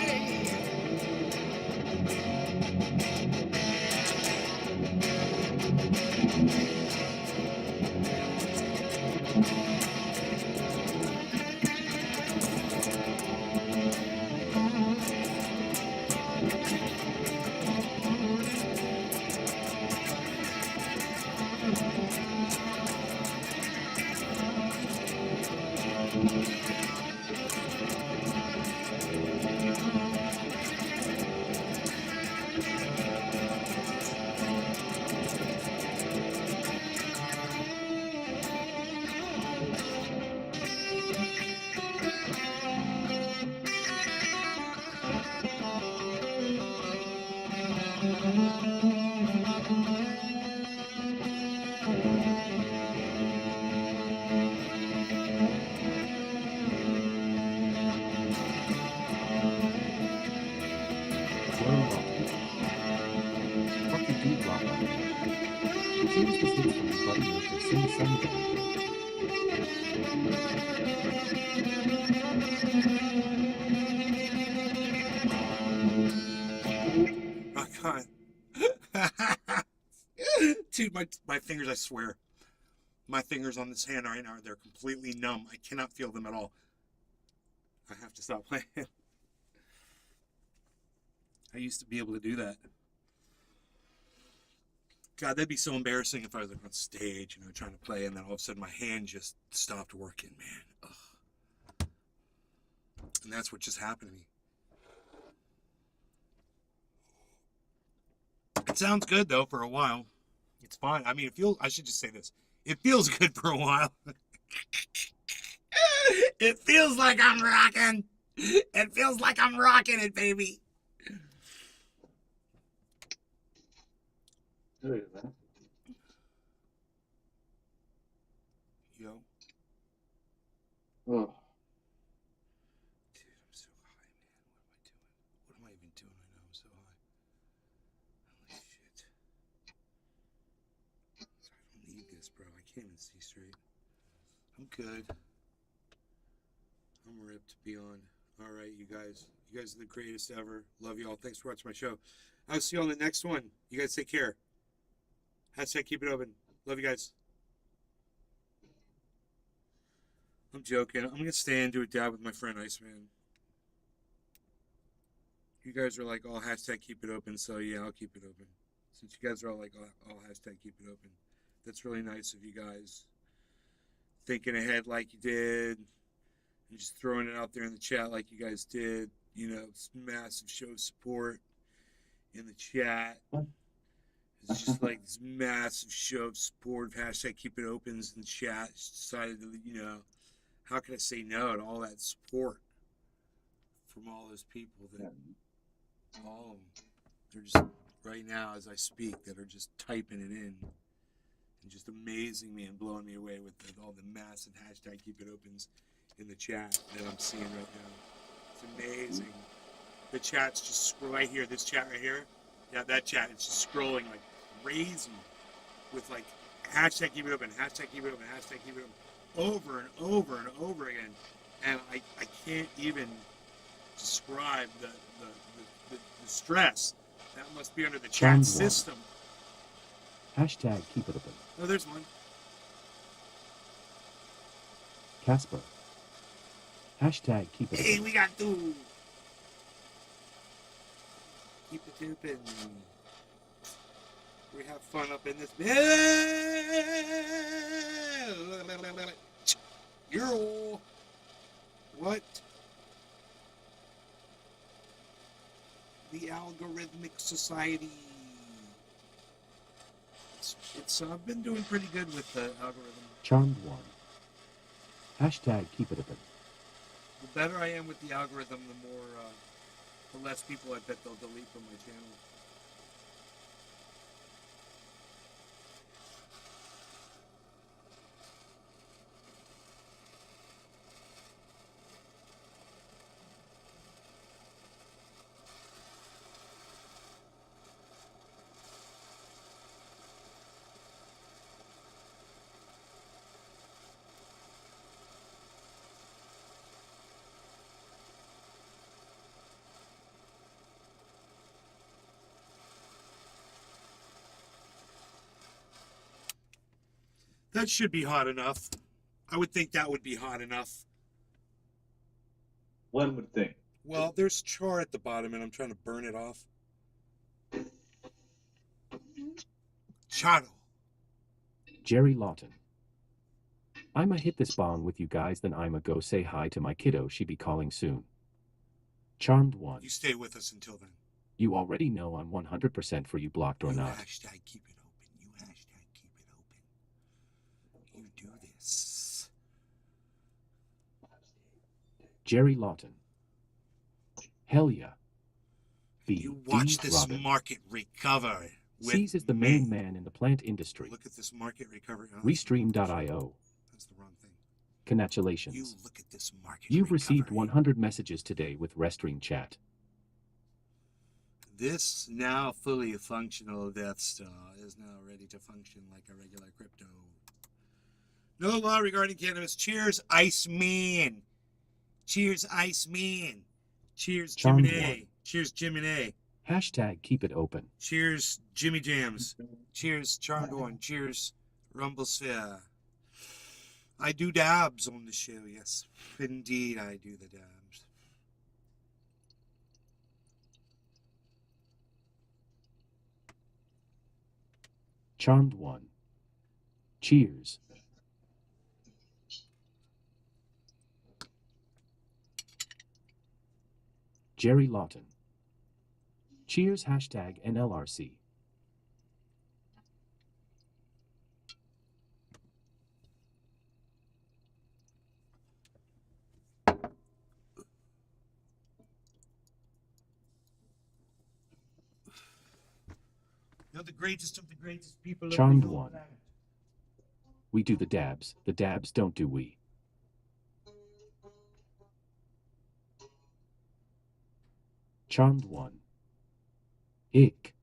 Here's the hits from your buddy Nick and Sing Sunny Oh God. Dude, my fingers, I swear. My fingers on this hand right now, they're completely numb. I cannot feel them at all. I have to stop playing. I used to be able to do that. God, that'd be so embarrassing if I was like on stage, you know, trying to play, and then all of a sudden my hand just stopped working, man. Ugh. And that's what just happened to me. It sounds good though for a while. It's fine. I mean, I should just say this. It feels good for a while. It feels like I'm rocking. It feels like I'm rocking it, baby. Hey, man. Yo. Oh, Dude, I'm so high, man. What am I doing? What am I even doing right now? I'm so high. Holy shit. I don't need this, bro. I can't even see straight. I'm good. I'm ripped beyond. All right, you guys. You guys are the greatest ever. Love you all. Thanks for watching my show. I'll see you on the next one. You guys take care. Hashtag keep it open. Love you guys. I'm joking. I'm going to stay and do a dab with my friend Iceman. You guys are like all hashtag keep it open, so yeah, I'll keep it open. Since you guys are all like all hashtag keep it open. That's really nice of you guys. Thinking ahead like you did. And just throwing it out there in the chat like you guys did. You know, it's massive show of support in the chat. It's just like this massive show of support. Hashtag keep it opens in the chat. Just decided to, you know, how can I say no to all that support from all those people that, all of them, they're just right now as I speak, that are just typing it in and just amazing me and blowing me away with all the massive hashtag keep it opens in the chat that I'm seeing right now. It's amazing. The chat's just right here. This chat right here. Yeah, that chat. It's just scrolling like crazy with like hashtag keep it open, hashtag keep it open, hashtag keep it open, over and over and over again. And I can't even describe the stress that must be under the chat Charmed system. Hashtag keep it open. Oh, there's one. Casper. Hashtag keep it Hey, open. we got two. Keep it open. We have fun up in this. You're what? The Algorithmic Society. It's I've been doing pretty good with the algorithm. Charmed one. Hashtag keep it open. The better I am with the algorithm, the more, the less people I bet they'll delete from my channel. That should be hot enough. I would think that would be hot enough. one would think. Well, there's char at the bottom, and I'm trying to burn it off. Charo. Jerry Lawton. I'ma hit this bong with you guys, then I'ma go say hi to my kiddo, she be calling soon. Charmed one. You stay with us until then. You already know I'm 100% for you, blocked or You not. hashtag keep it open. You hashtag keep it open. You do this. Jerry Lawton. Hell yeah. You watch D. this Robin. market recover. With Sees is the me. main man in the plant industry. Look at this market recovery. Oh, that's Restream.io. That's the wrong thing. You Congratulations. look at this market You've received recovery. 100 messages today with Restream chat. This now fully functional Death Star is now ready to function like a regular crypto. No law regarding cannabis. Cheers, Iceman. Cheers, Iceman. Cheers, Charmed Jiminy. one. Cheers, Jiminy. Hashtag keep it open. Cheers, Jimmy Jams. Cheers, Charmed One. Cheers, Rumble Sphere. I do dabs on the show, yes. Indeed, I do the dabs. Charmed one. Cheers. Jerry Lawton. Cheers hashtag NLRC. You're the greatest of the greatest people of Charmed the whole one. planet. We do the dabs don't do we. Charmed one. Ick.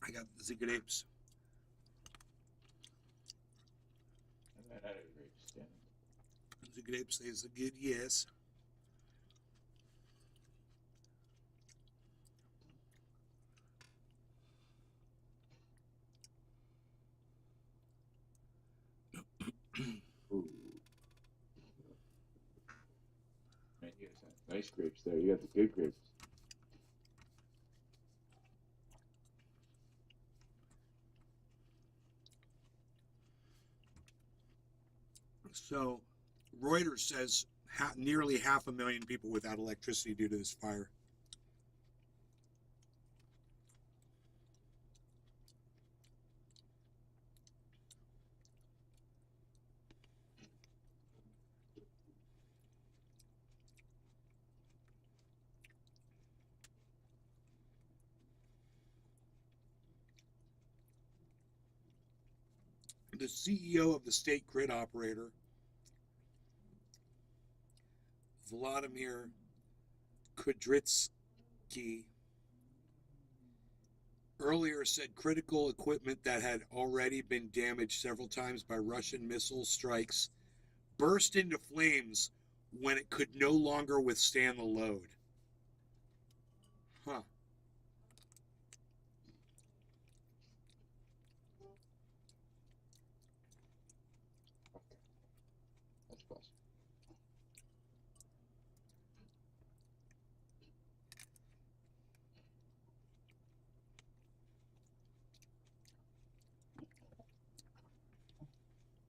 I got the grapes. And that had a great stand. The grapes is a good yes. Ooh. Man, you guys have nice grapes there. You got the good grapes. So, Reuters says nearly 500,000 people without electricity due to this fire. The CEO of the state grid operator, Vladimir Kudrytsky, earlier said critical equipment that had already been damaged several times by Russian missile strikes burst into flames when it could no longer withstand the load. Huh. That's possible.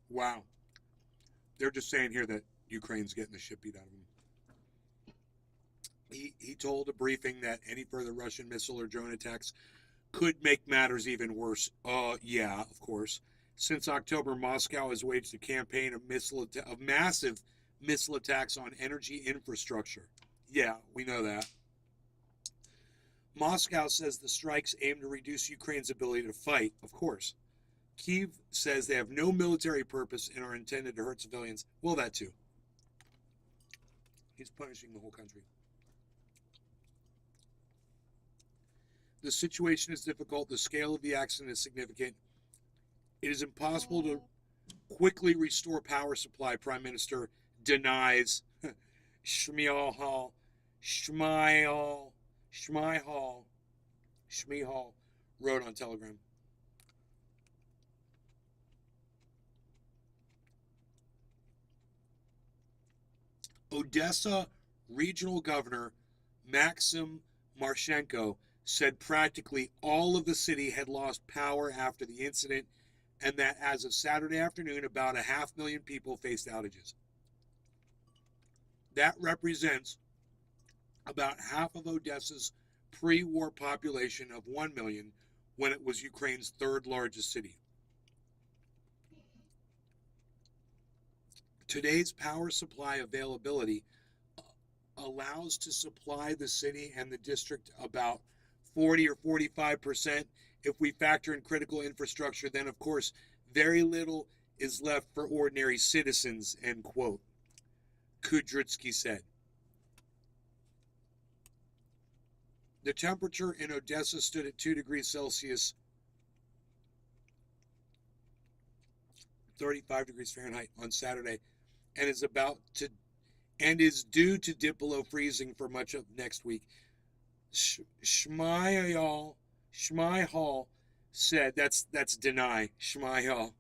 Wow. They're just saying here that Ukraine's getting the shit beat out of them. He told a briefing that any further Russian missile or drone attacks could make matters even worse. Yeah, of course. Since October, Moscow has waged a campaign of massive missile attacks on energy infrastructure. Yeah, we know that. Moscow says the strikes aim to reduce Ukraine's ability to fight, of course. Kyiv says they have no military purpose and are intended to hurt civilians. Well, that too. He's punishing the whole country. The situation is difficult. The scale of the accident is significant. It is impossible to quickly restore power supply, Prime Minister denies. Shmihal wrote on Telegram. Odessa Regional Governor Maxim Marshenko said practically all of the city had lost power after the incident, and that as of Saturday afternoon, about 500,000 people faced outages. That represents about half of Odessa's pre-war population of 1 million when it was Ukraine's third largest city. Today's power supply availability allows to supply the city and the district about 40 or 45%. If we factor in critical infrastructure, then of course very little is left for ordinary citizens, end quote, Kudrytsky said. The temperature in Odessa stood at 2 degrees Celsius, 35 degrees Fahrenheit on Saturday, and is due to dip below freezing for much of next week. Shmihal said, that's deny, Shmihal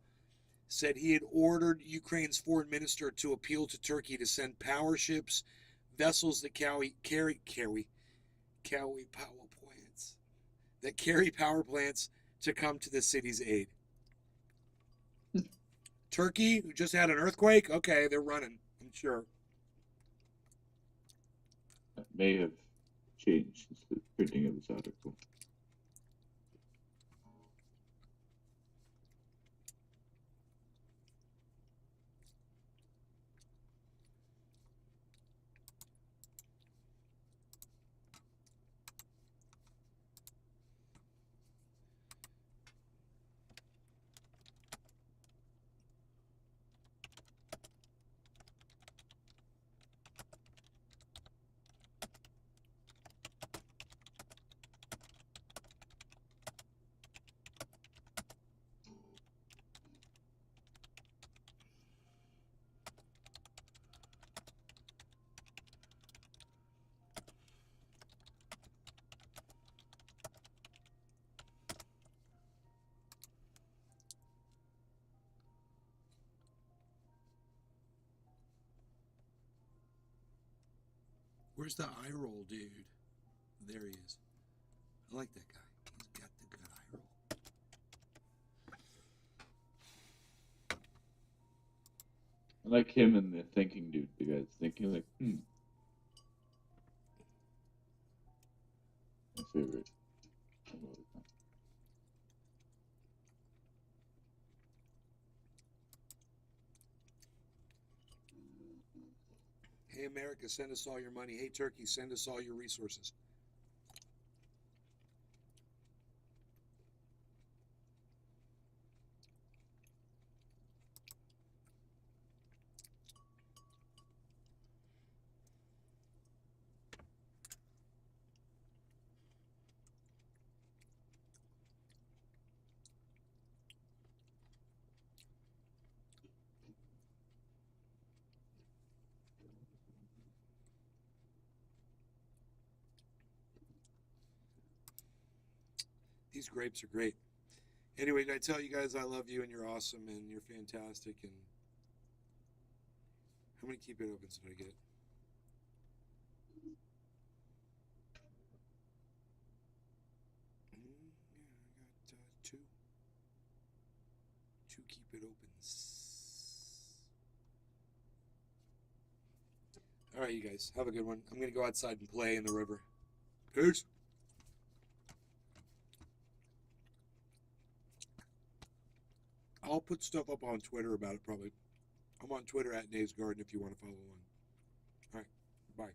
said he had ordered Ukraine's foreign minister to appeal to Turkey to send power ships, vessels that carry power plants to come to the city's aid. Turkey, who just had an earthquake? Okay, they're running, I'm sure. That may have changed since the printing of this article. Where's the eye roll, dude? There he is. I like that guy. He's got the good eye roll. I like him and the thinking dude. The guy's thinking like, My favorite. Hey, America, send us all your money. Hey, Turkey, send us all your resources. These grapes are great. Anyway, did I tell you guys I love you and you're awesome and you're fantastic? And how many keep it opens did I get? Yeah, I got two. Two keep it opens. All right, you guys, have a good one. I'm going to go outside and play in the river. Peace. I'll put stuff up on Twitter about it probably. I'm on Twitter at Nays Garden if you want to follow along. All right, bye.